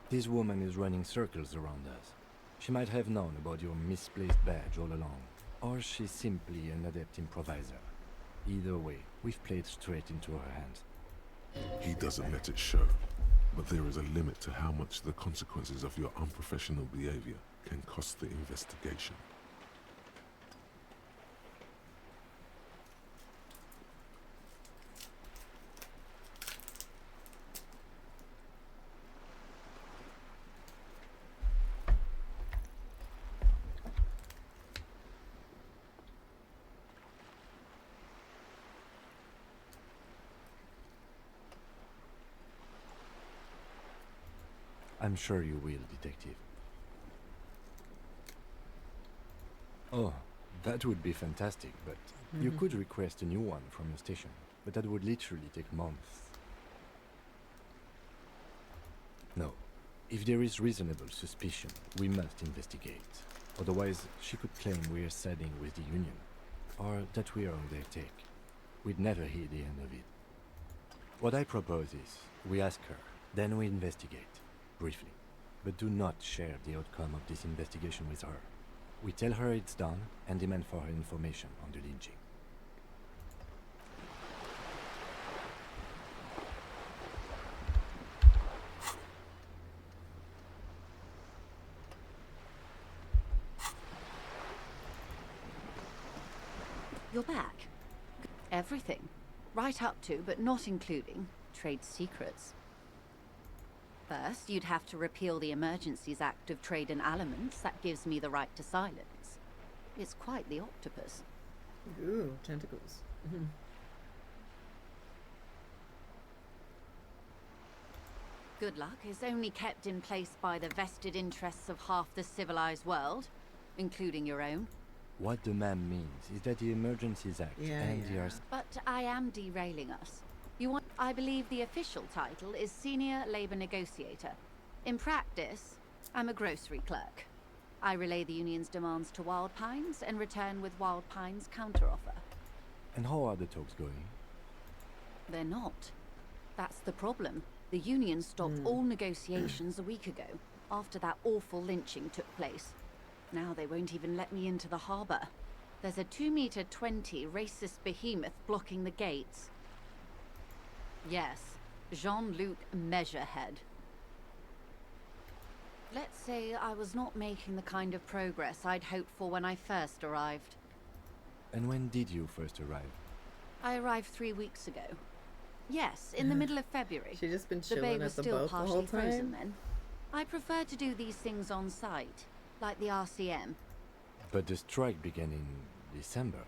This woman is running circles around us. She might have known about your misplaced badge all along, or she's simply an adept improviser. Either way, we've played straight into her hands. He doesn't let it show, but there is a limit to how much the consequences of your unprofessional behavior can cost the investigation. I'm sure you will, Detective. Oh, that would be fantastic, but you could request a new one from the station, but that would literally take months. No. If there is reasonable suspicion, we must investigate. Otherwise, she could claim we're siding with the Union, or that we are on their take. We'd never hear the end of it. What I propose is, we ask her, then we investigate. Briefly, but do not share the outcome of this investigation with her. We tell her it's done and demand for her information on the lynching. You're back. Everything. Right up to, but not including, trade secrets. First, you'd have to repeal the Emergencies Act of Trade in Aliments that gives me the right to silence. It's quite the octopus. Ooh, tentacles. Good luck is only kept in place by the vested interests of half the civilized world, including your own. What the ma'am means is that the Emergencies Act and the But I am derailing us. I believe the official title is Senior Labor Negotiator. In practice, I'm a grocery clerk. I relay the Union's demands to Wild Pines and return with Wild Pines' counteroffer. And how are the talks going? They're not. That's the problem. The Union stopped all negotiations a week ago, after that awful lynching took place. Now they won't even let me into the harbour. There's a 2-meter-20 racist behemoth blocking the gates. Yes, Jean-Luc Measurehead. Let's say I was not making the kind of progress I'd hoped for when I first arrived. And when did you first arrive? I arrived 3 weeks ago. Yes, in the middle of February. She's just been The bay chilling was at the still boat the whole partially frozen time. then. I prefer to do these things on site, like the RCM. But the strike began in December.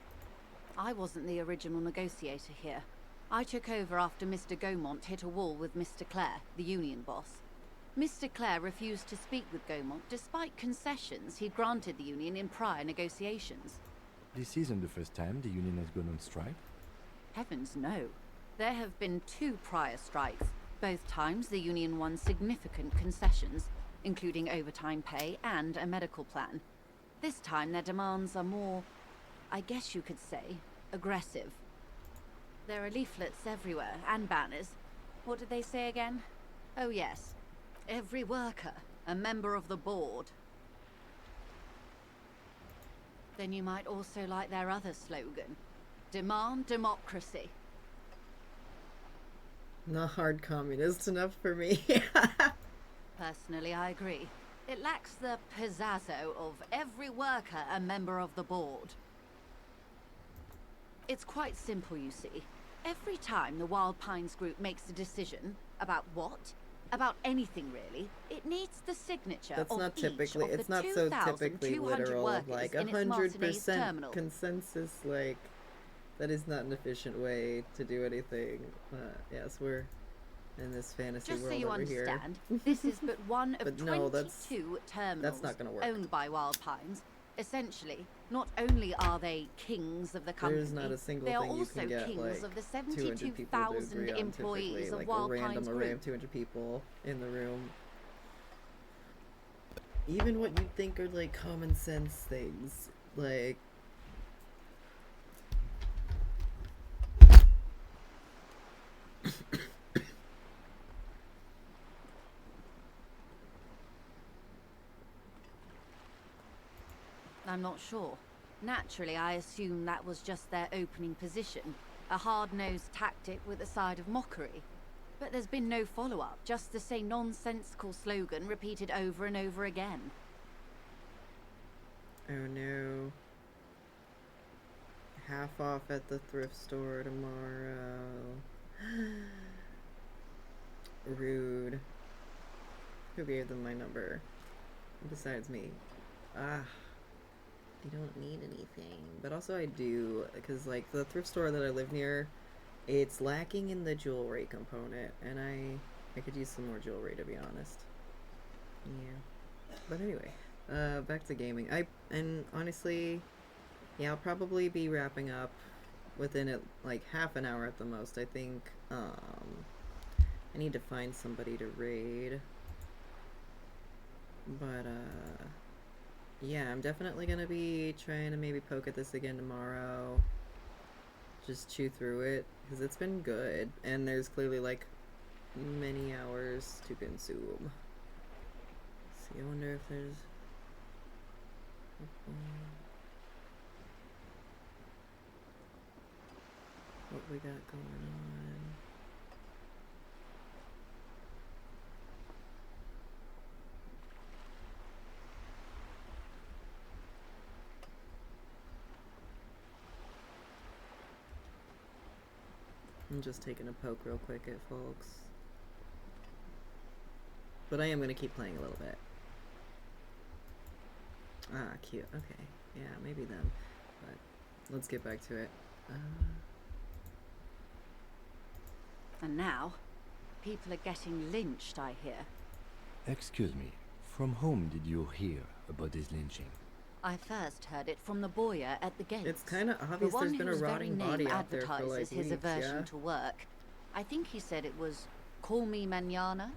I wasn't the original negotiator here. I took over after Mr. Gaumont hit a wall with Mr. Clare, the Union boss. Mr. Clare refused to speak with Gaumont despite concessions he'd granted the Union in prior negotiations. This isn't the first time the Union has gone on strike. Heavens no. There have been 2 prior strikes. Both times the Union won significant concessions, including overtime pay and a medical plan. This time their demands are more, I guess you could say, aggressive. There are leaflets everywhere, and banners. What did they say again? Oh yes. Every worker, a member of the board. Then you might also like their other slogan. Demand democracy. Not hard communist enough for me. Personally, I agree. It lacks the pizzazzo of every worker a member of the board. It's quite simple, you see. Every time the Wild Pines group makes a decision about what? About anything really, it needs the signature That's of not each typically, of the it's not so typically 2,200 literal, workers like in its Martinez 100% terminal. consensus, like, that is not an efficient way to do anything. Yes, we're in this fantasy Just so world you over here. understand, this is but one of But 22 no, that's terminals not gonna work. owned by Wild Pines. Essentially, not only are they kings of the company, There's not a single they are thing you also can get, kings like, of the 200 people to agree 72,000 on employees typically, of like Wild a random Pines array Group. of 200 people in the room. Even what you'd think are, like, common sense things, like... I'm not sure. Naturally, I assume that was just their opening position. A hard-nosed tactic with a side of mockery. But there's been no follow-up, just the same nonsensical slogan repeated over and over again. Oh no. Half off at the thrift store tomorrow. Rude. Who gave them my number? Besides me. Ah. I don't need anything. But also I do, because like the thrift store that I live near, it's lacking in the jewelry component, and I could use some more jewelry, to be honest. Yeah. But anyway, back to gaming. And honestly, yeah, I'll probably be wrapping up within it like half an hour at the most. I think I need to find somebody to raid. But yeah, I'm definitely gonna be trying to maybe poke at this again tomorrow. Just chew through it, because it's been good, and there's clearly like many hours to consume. See, I wonder if there's what we got going on. I'm just taking a poke real quick at folks. But I am going to keep playing a little bit. Ah, cute. Okay. Yeah, maybe then. But let's get back to it. And now, people are getting lynched, I hear. Excuse me, from whom did you hear about this lynching? I first heard it from the boyer at the gate. It's kind of obvious there's been a rotting body out there for like his weeks, aversion yeah? to work. I think he said it was "Call me mañana."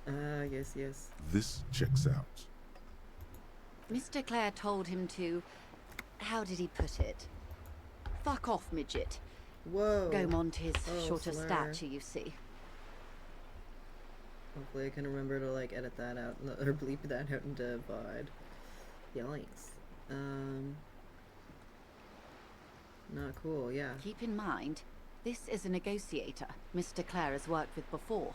Yes. This checks out. Mr. Clare told him to, how did he put it? Fuck off, midget. Whoa. Gaumont is shorter slur. stature, you see. Hopefully I can remember to like edit that out or bleep that out into VOD. Yikes. Not cool, yeah. Keep in mind, this is a negotiator Mr. Clare has worked with before,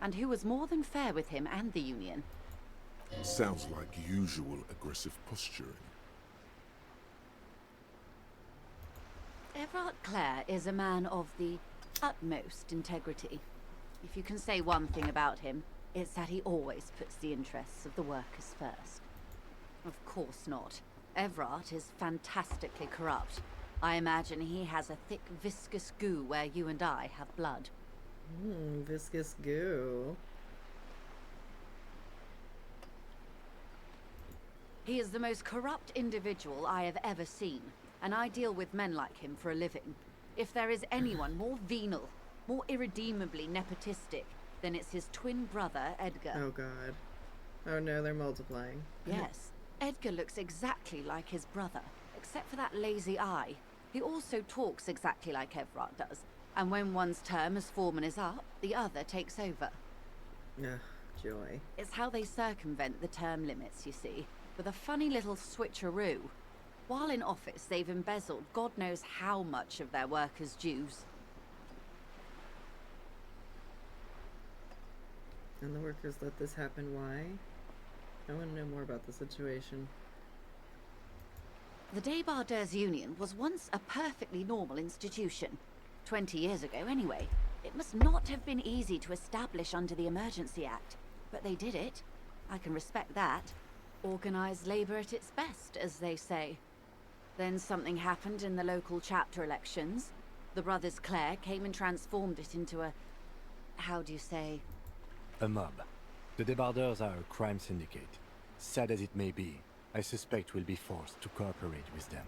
and who was more than fair with him and the union. Sounds like usual aggressive posturing. Everard Clare is a man of the utmost integrity. If you can say one thing about him, it's that he always puts the interests of the workers first. Of course not. Everard is fantastically corrupt. I imagine he has a thick, viscous goo where you and I have blood. Viscous goo. He is the most corrupt individual I have ever seen, and I deal with men like him for a living. If there is anyone more venal, more irredeemably nepotistic, then it's his twin brother, Edgar. Oh god. Oh no, they're multiplying. Yes. Edgar looks exactly like his brother, except for that lazy eye. He also talks exactly like Everard does, and when one's term as foreman is up, the other takes over. Ugh, joy. It's how they circumvent the term limits, you see, with a funny little switcheroo. While in office, they've embezzled God knows how much of their workers' dues. And the workers let this happen, why? I want to know more about the situation. The Débardeurs Union was once a perfectly normal institution. 20 years ago, anyway. It must not have been easy to establish under the Emergency Act, but they did it. I can respect that. Organized labor at its best, as they say. Then something happened in the local chapter elections. The brothers Clare came and transformed it into a... how do you say? A mob. The Débardeurs are a crime syndicate. Sad as it may be, I suspect we'll be forced to cooperate with them.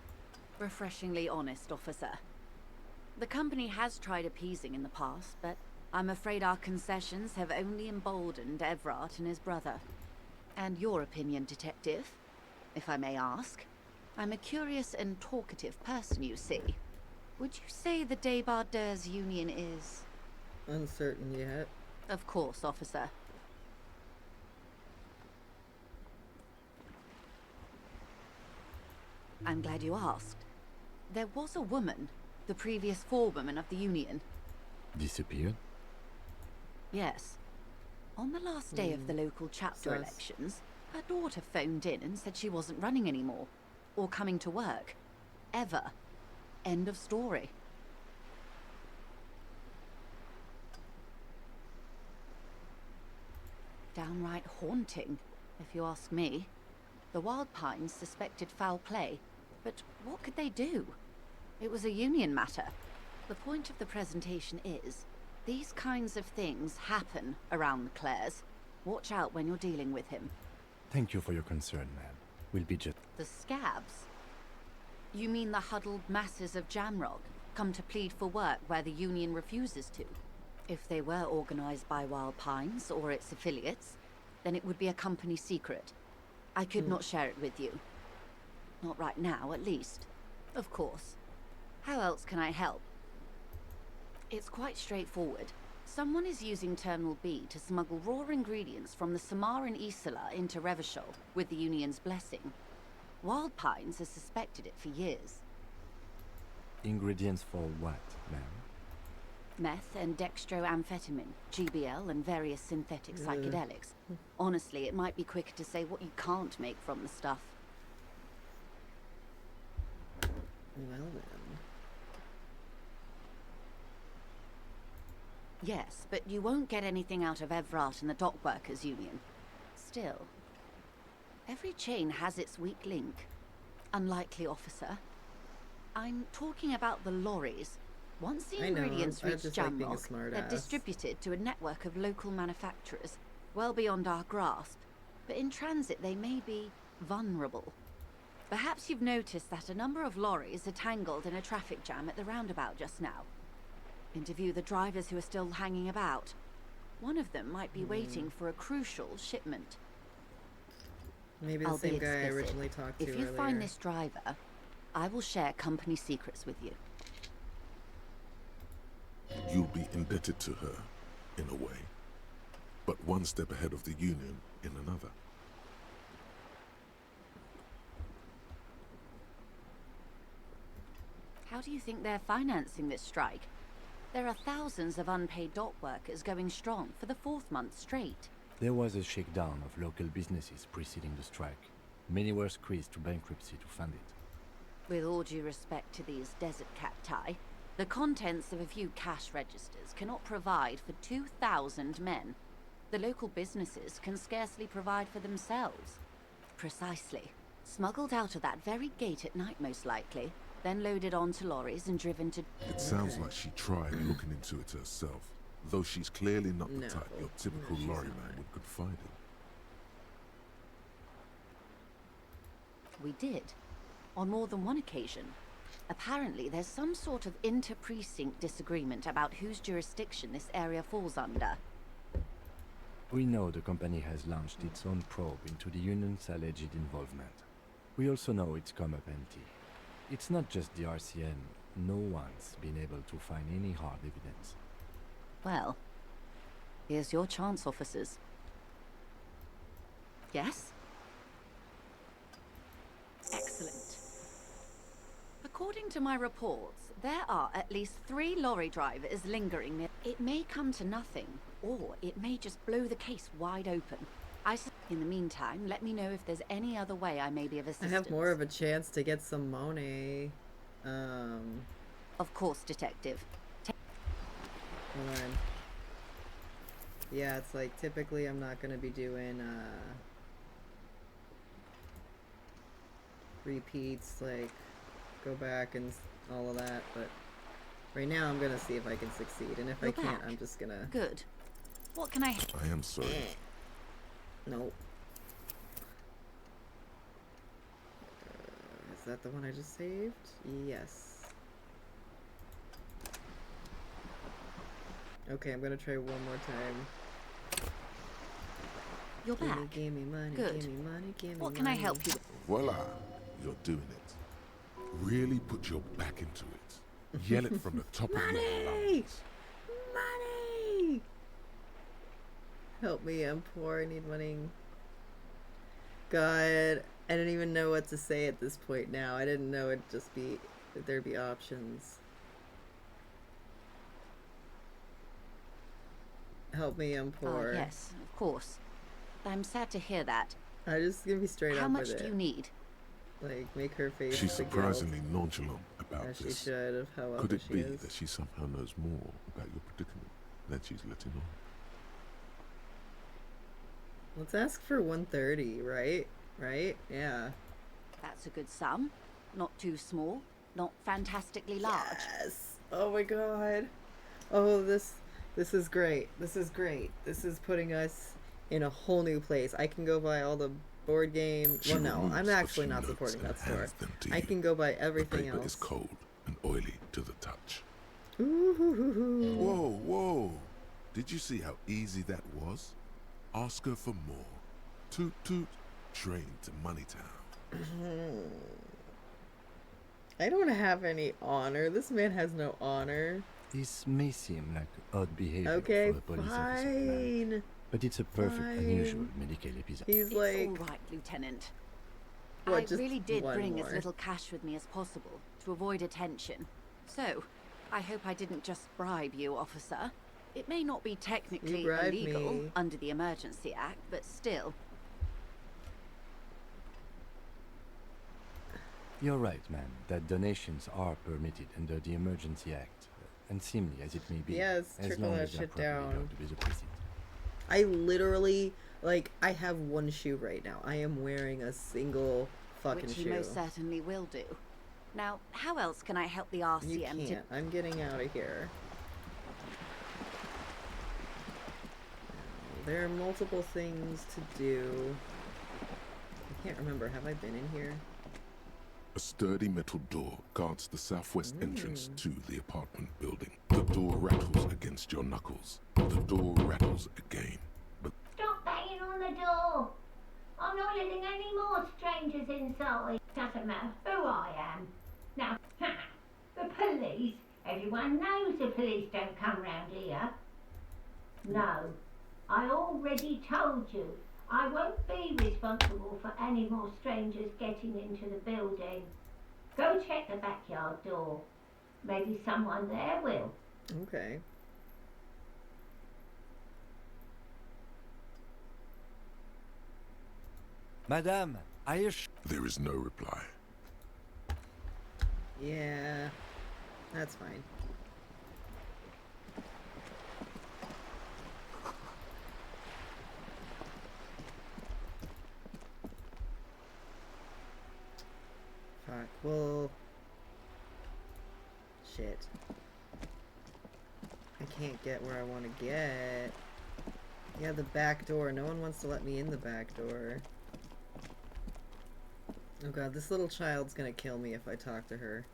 Refreshingly honest, officer. The company has tried appeasing in the past, but I'm afraid our concessions have only emboldened Everard and his brother. And your opinion, detective, if I may ask? I'm a curious and talkative person, you see. Would you say the Débardeurs Union is... Uncertain yet. Of course, officer. I'm glad you asked. There was a woman, the previous forewoman of the union. Disappeared? Yes. On the last day of the local chapter elections, her daughter phoned in and said she wasn't running anymore, or coming to work. Ever. End of story. Downright haunting, if you ask me. The Wild Pines suspected foul play, but what could they do? It was a union matter. The point of the presentation is, these kinds of things happen around the Clares. Watch out when you're dealing with him. Thank you for your concern, ma'am. We'll be just... The scabs? You mean the huddled masses of Jamrog, come to plead for work where the union refuses to? If they were organized by Wild Pines or its affiliates, then it would be a company secret. I could not share it with you. Not right now, at least. Of course. How else can I help? It's quite straightforward. Someone is using Terminal B to smuggle raw ingredients from the Samaran Isla into Revachol with the Union's blessing. Wild Pines has suspected it for years. Ingredients for what, ma'am? Meth and dextroamphetamine, GBL, and various synthetic psychedelics. Honestly, it might be quicker to say what you can't make from the stuff. Well then. Yes, but you won't get anything out of Evrat and the Dock Workers Union. Still, every chain has its weak link. Unlikely, officer. I'm talking about the lorries. Once the ingredients reach Jamrock, they're distributed to a network of local manufacturers, well beyond our grasp. But in transit, they may be vulnerable. Perhaps you've noticed that a number of lorries are tangled in a traffic jam at the roundabout just now. Interview the drivers who are still hanging about. One of them might be waiting for a crucial shipment. Maybe the same guy I originally talked to earlier. If you earlier. find this driver, I will share company secrets with you. You'll be indebted to her, in a way, but one step ahead of the Union in another. How do you think they're financing this strike? There are thousands of unpaid dock workers going strong for the 4th month straight. There was a shakedown of local businesses preceding the strike. Many were squeezed to bankruptcy to fund it. With all due respect to these desert cacti, the contents of a few cash registers cannot provide for 2,000 men. The local businesses can scarcely provide for themselves. Precisely. Smuggled out of that very gate at night, most likely, then loaded onto lorries and driven to... It sounds like she tried looking into it herself, though she's clearly not the type your typical lorryman would confide in. We did. On more than one occasion. Apparently, there's some sort of inter-precinct disagreement about whose jurisdiction this area falls under. We know the company has launched its own probe into the Union's alleged involvement. We also know it's come up empty. It's not just the RCN. No one's been able to find any hard evidence. Well, here's your chance, officers. Yes? Excellent. According to my reports, there are at least 3 lorry drivers lingering near. It may come to nothing, or it may just blow the case wide open. In the meantime, let me know if there's any other way I may be of assistance. I have more of a chance to get some money. Of course, Detective. Hold on. Yeah, it's like, typically I'm not gonna be doing, repeats, like, go back and all of that, but right now I'm gonna see if I can succeed, and if I can't, I'm just gonna... Good. What can I... I am sorry. Nope. Is that the one I just saved? Yes. Okay, I'm gonna try one more time. You're back. Give me money, Good. give me money, give me What can I help you with? Voila, you're doing it. Really put your back into it. Yell it from the top of your lungs. Money! Help me, I'm poor, I need money. God, I didn't even know what to say at this point now. I didn't know it'd just be that there'd be options. Help me, I'm poor. Yes, of course. I'm sad to hear that. I just gonna be straight How up much with do it. you need? Like, make her face She's the guilt, surprisingly nonchalant about as she this. should, of how Could elder it she be is. that she somehow knows more about your predicament than she's letting on? Let's ask for 130, right? Right? Yeah. That's a good sum. Not too small, not fantastically large. Yes. Oh my god. Oh, this is great. This is great. This is putting us in a whole new place. I can go buy all the board game. She Well, no, removes I'm a actually few not notes supporting and that store. hands them to I you. can go buy The everything paper else. is cold and oily to the touch. Ooh. Whoa, whoa. Did you see how easy that was? Ask her for more. Toot toot. Train to Moneytown. I don't have any honor. This man has no honor. This may seem like odd behavior Okay, for a police officer, ma'am, fine. but it's a perfect, Fine. unusual medical episode. He's It's like, all right, Lieutenant. what, I just really did one bring more. as little cash with me as possible to avoid attention. So, I hope I didn't just bribe you, officer. It may not be technically bribed illegal me. under the Emergency Act, but still. You're right, ma'am, that donations are permitted under the Emergency Act, unseemly as it may be, Yes, as trickle long that as they're shit properly down. logged with the precinct. I literally, like, I have one shoe right now. I am wearing a single fucking Which you shoe. most certainly will do. Now, how else can I help the You RCM can't. I'm getting out of here. There are multiple things to do. I can't remember. Have I been in here? A sturdy metal door guards the southwest entrance to the apartment building. The door rattles against your knuckles. The door rattles again. But Stop banging on the door. I'm not letting any more strangers inside. Doesn't matter who I am. Now, the police. Everyone knows the police don't come round here. No, I already told you. I won't be responsible for any more strangers getting into the building. Go check the backyard door. Maybe someone there will. Okay. Madame, there is no reply. Yeah. That's fine. Fuck. Well. Shit. I can't get where I want to get. Yeah, the back door. No one wants to let me in the back door. Oh god, this little child's gonna kill me if I talk to her.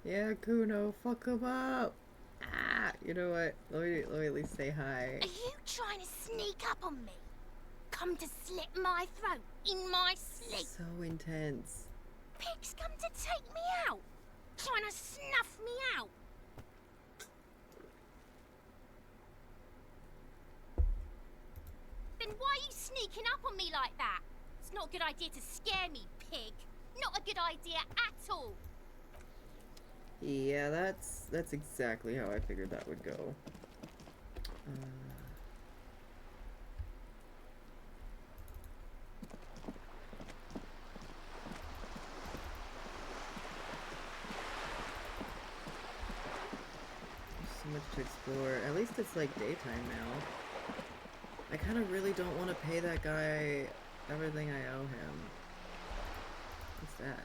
Yeah, Kuno, fuck him up! Ah! You know what? Let me at least say hi. Are you trying to sneak up on me? Come to slit my throat in my sleep? So intense. Pigs come to take me out? Trying to snuff me out? Then why are you sneaking up on me like that? It's not a good idea to scare me, pig. Not a good idea at all. Yeah, that's exactly how I figured that would go. There's so much to explore. At least it's like daytime now. I kind of really don't want to pay that guy everything I owe him. What's that?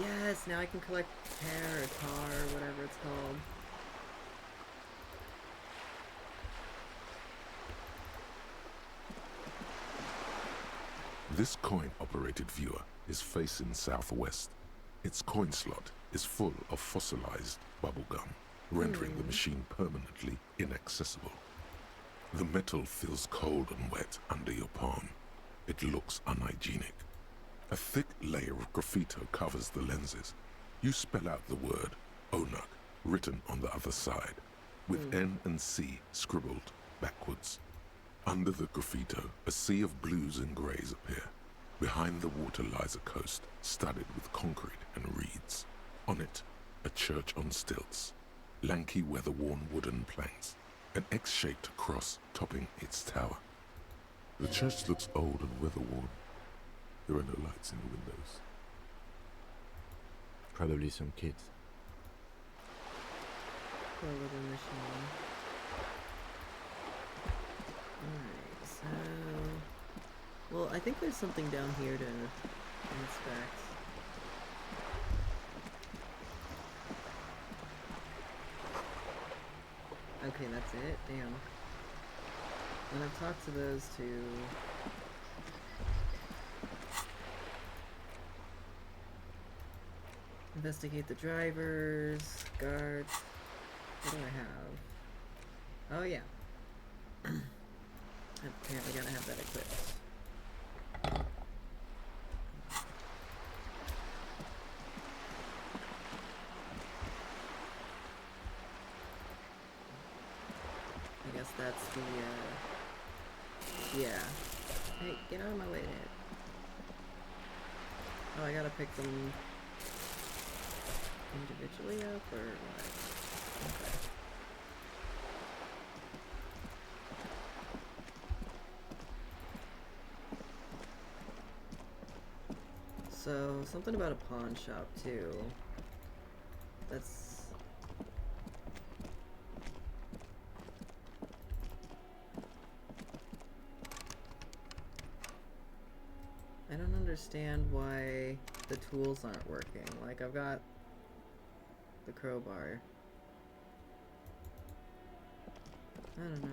Yes, now I can collect hair or tar or whatever it's called. This coin-operated viewer is facing southwest. Its coin slot is full of fossilized bubblegum, rendering the machine permanently inaccessible. The metal feels cold and wet under your palm. It looks unhygienic. A thick layer of graffito covers the lenses. You spell out the word Onuk, written on the other side, with N and C scribbled backwards. Under the graffito, a sea of blues and greys appear. Behind the water lies a coast studded with concrete and reeds. On it, a church on stilts, lanky weather-worn wooden planks, an X-shaped cross topping its tower. The church looks old and weather-worn. There are no lights in the windows. Probably some kids. Poor little machine. Alright, so... Well, I think there's something down here to inspect. Okay, that's it? Damn. And I've talked to those two. Investigate the drivers, guards. What do I have? Oh yeah. I'm apparently gonna have that equipped. I guess that's the, yeah. Hey, get out of my way, Ned. Oh, I gotta pick them individually up, or what? Okay. So, something about a pawn shop, too. That's... I don't understand why the tools aren't working. Like, I've got the crowbar. I don't know.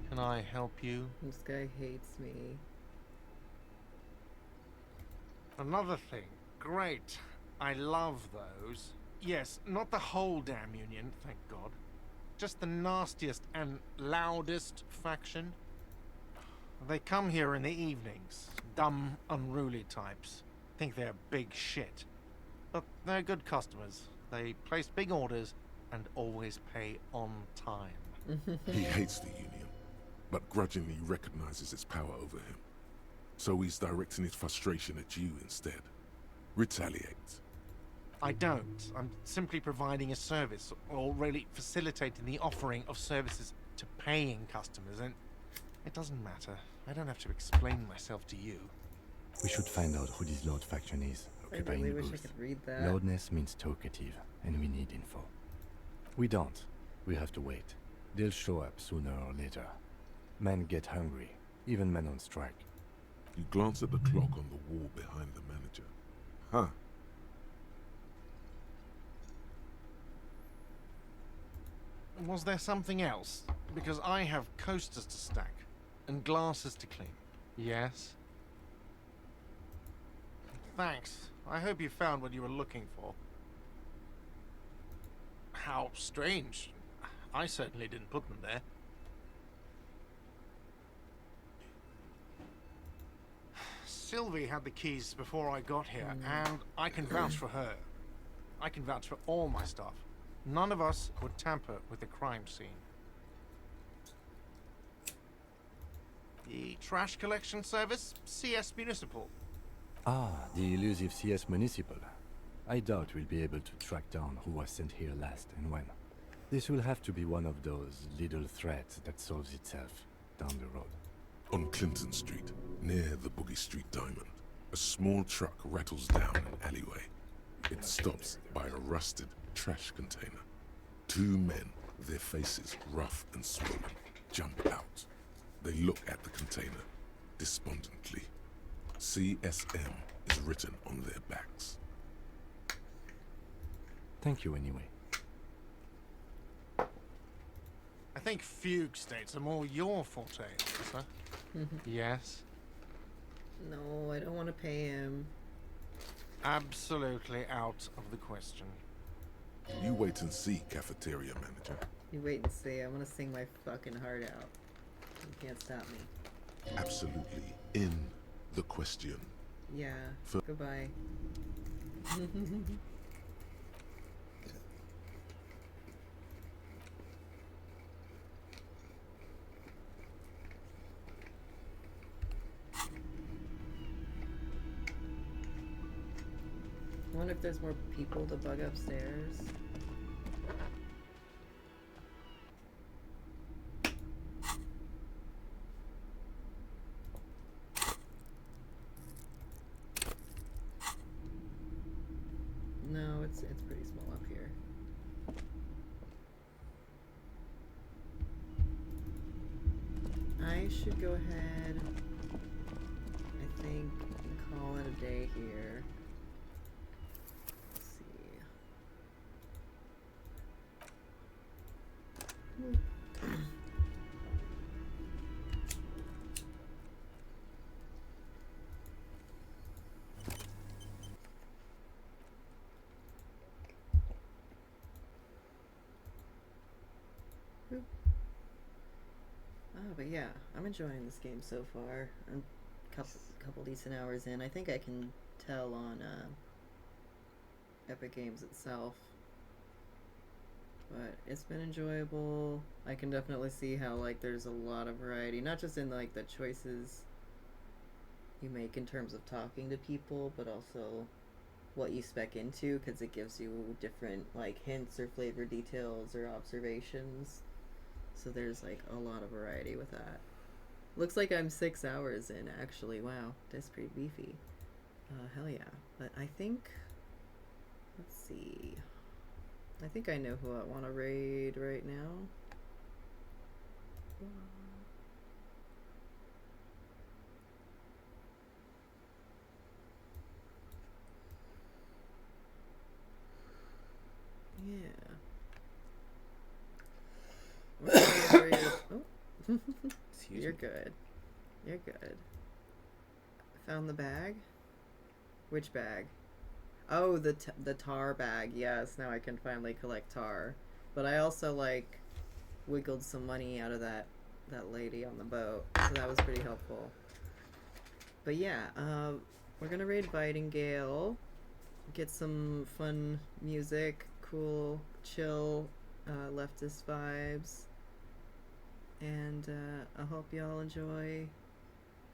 Can I help you? This guy hates me. Another thing. Great. I love those. Yes, not the whole damn union, thank God. Just the nastiest and loudest faction. They come here in the evenings. Dumb, unruly types. Think they're big shit. But they're good customers. They place big orders and always pay on time. He hates the union, but grudgingly recognizes its power over him. So he's directing his frustration at you instead. Retaliate. I don't. I'm simply providing a service, or really facilitating the offering of services to paying customers, and it doesn't matter. I don't have to explain myself to you. We should find out who this Lord faction is, occupying really the wish I booth. could read that. Loudness means talkative, and we need info. We don't. We have to wait. They'll show up sooner or later. Men get hungry, even men on strike. You glance at the clock on the wall behind the manager. Huh. Was there something else? Because I have coasters to stack, and glasses to clean. Yes? Thanks. I hope you found what you were looking for. How strange. I certainly didn't put them there. Sylvie had the keys before I got here, and I can vouch for her. I can vouch for all my staff. None of us would tamper with the crime scene. The trash collection service, CS Municipal. Ah, the elusive CS Municipal. I doubt we'll be able to track down who was sent here last and when. This will have to be one of those little threats that solves itself down the road. On Clinton Street, near the Boogie Street Diamond, a small truck rattles down an alleyway. It stops by a rusted trash container. Two men, their faces rough and swollen, jump out. They look at the container, despondently. CSM is written on their backs. Thank you anyway. I think fugue states are more your forte, sir. Yes? No, I don't want to pay him. Absolutely out of the question. You wait and see, cafeteria manager. You wait and see. I'm gonna sing my fucking heart out. You can't stop me. Absolutely in the question. Yeah. Goodbye. I wonder if there's more people to bug upstairs. No, it's pretty small up here. I should go ahead, I think, and call it a day here. Let's see. Oh, but yeah, I'm enjoying this game so far. I'm couple decent hours in. I think I can tell on Epic Games itself. But it's been enjoyable. I can definitely see how like there's a lot of variety, not just in like the choices you make in terms of talking to people, but also what you spec into, because it gives you different like hints or flavor details or observations. So there's like a lot of variety with that. Looks like I'm 6 hours in actually. Wow, that's pretty beefy. Hell yeah. But I think, let's see. I think I know who I want to raid right now. Yeah. Oh. You're good. You're good. Found the bag? Which bag? Oh, the tar bag. Yes, now I can finally collect tar. But I also like wiggled some money out of that lady on the boat, so that was pretty helpful. But yeah, we're gonna raid Gale, get some fun music, cool, chill, leftist vibes, and I hope y'all enjoy.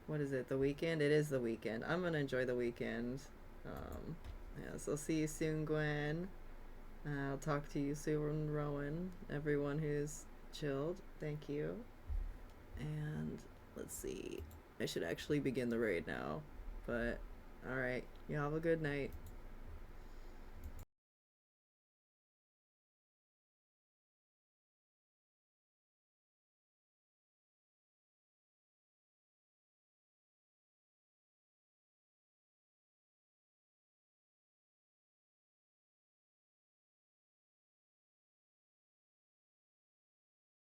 What is it? The weekend? It is the weekend. I'm gonna enjoy the weekend. Yeah, so see you soon, Gwen. I'll talk to you soon, Rowan. Everyone who's chilled, thank you. And let's see. I should actually begin the raid now. But, alright. Y'all have a good night.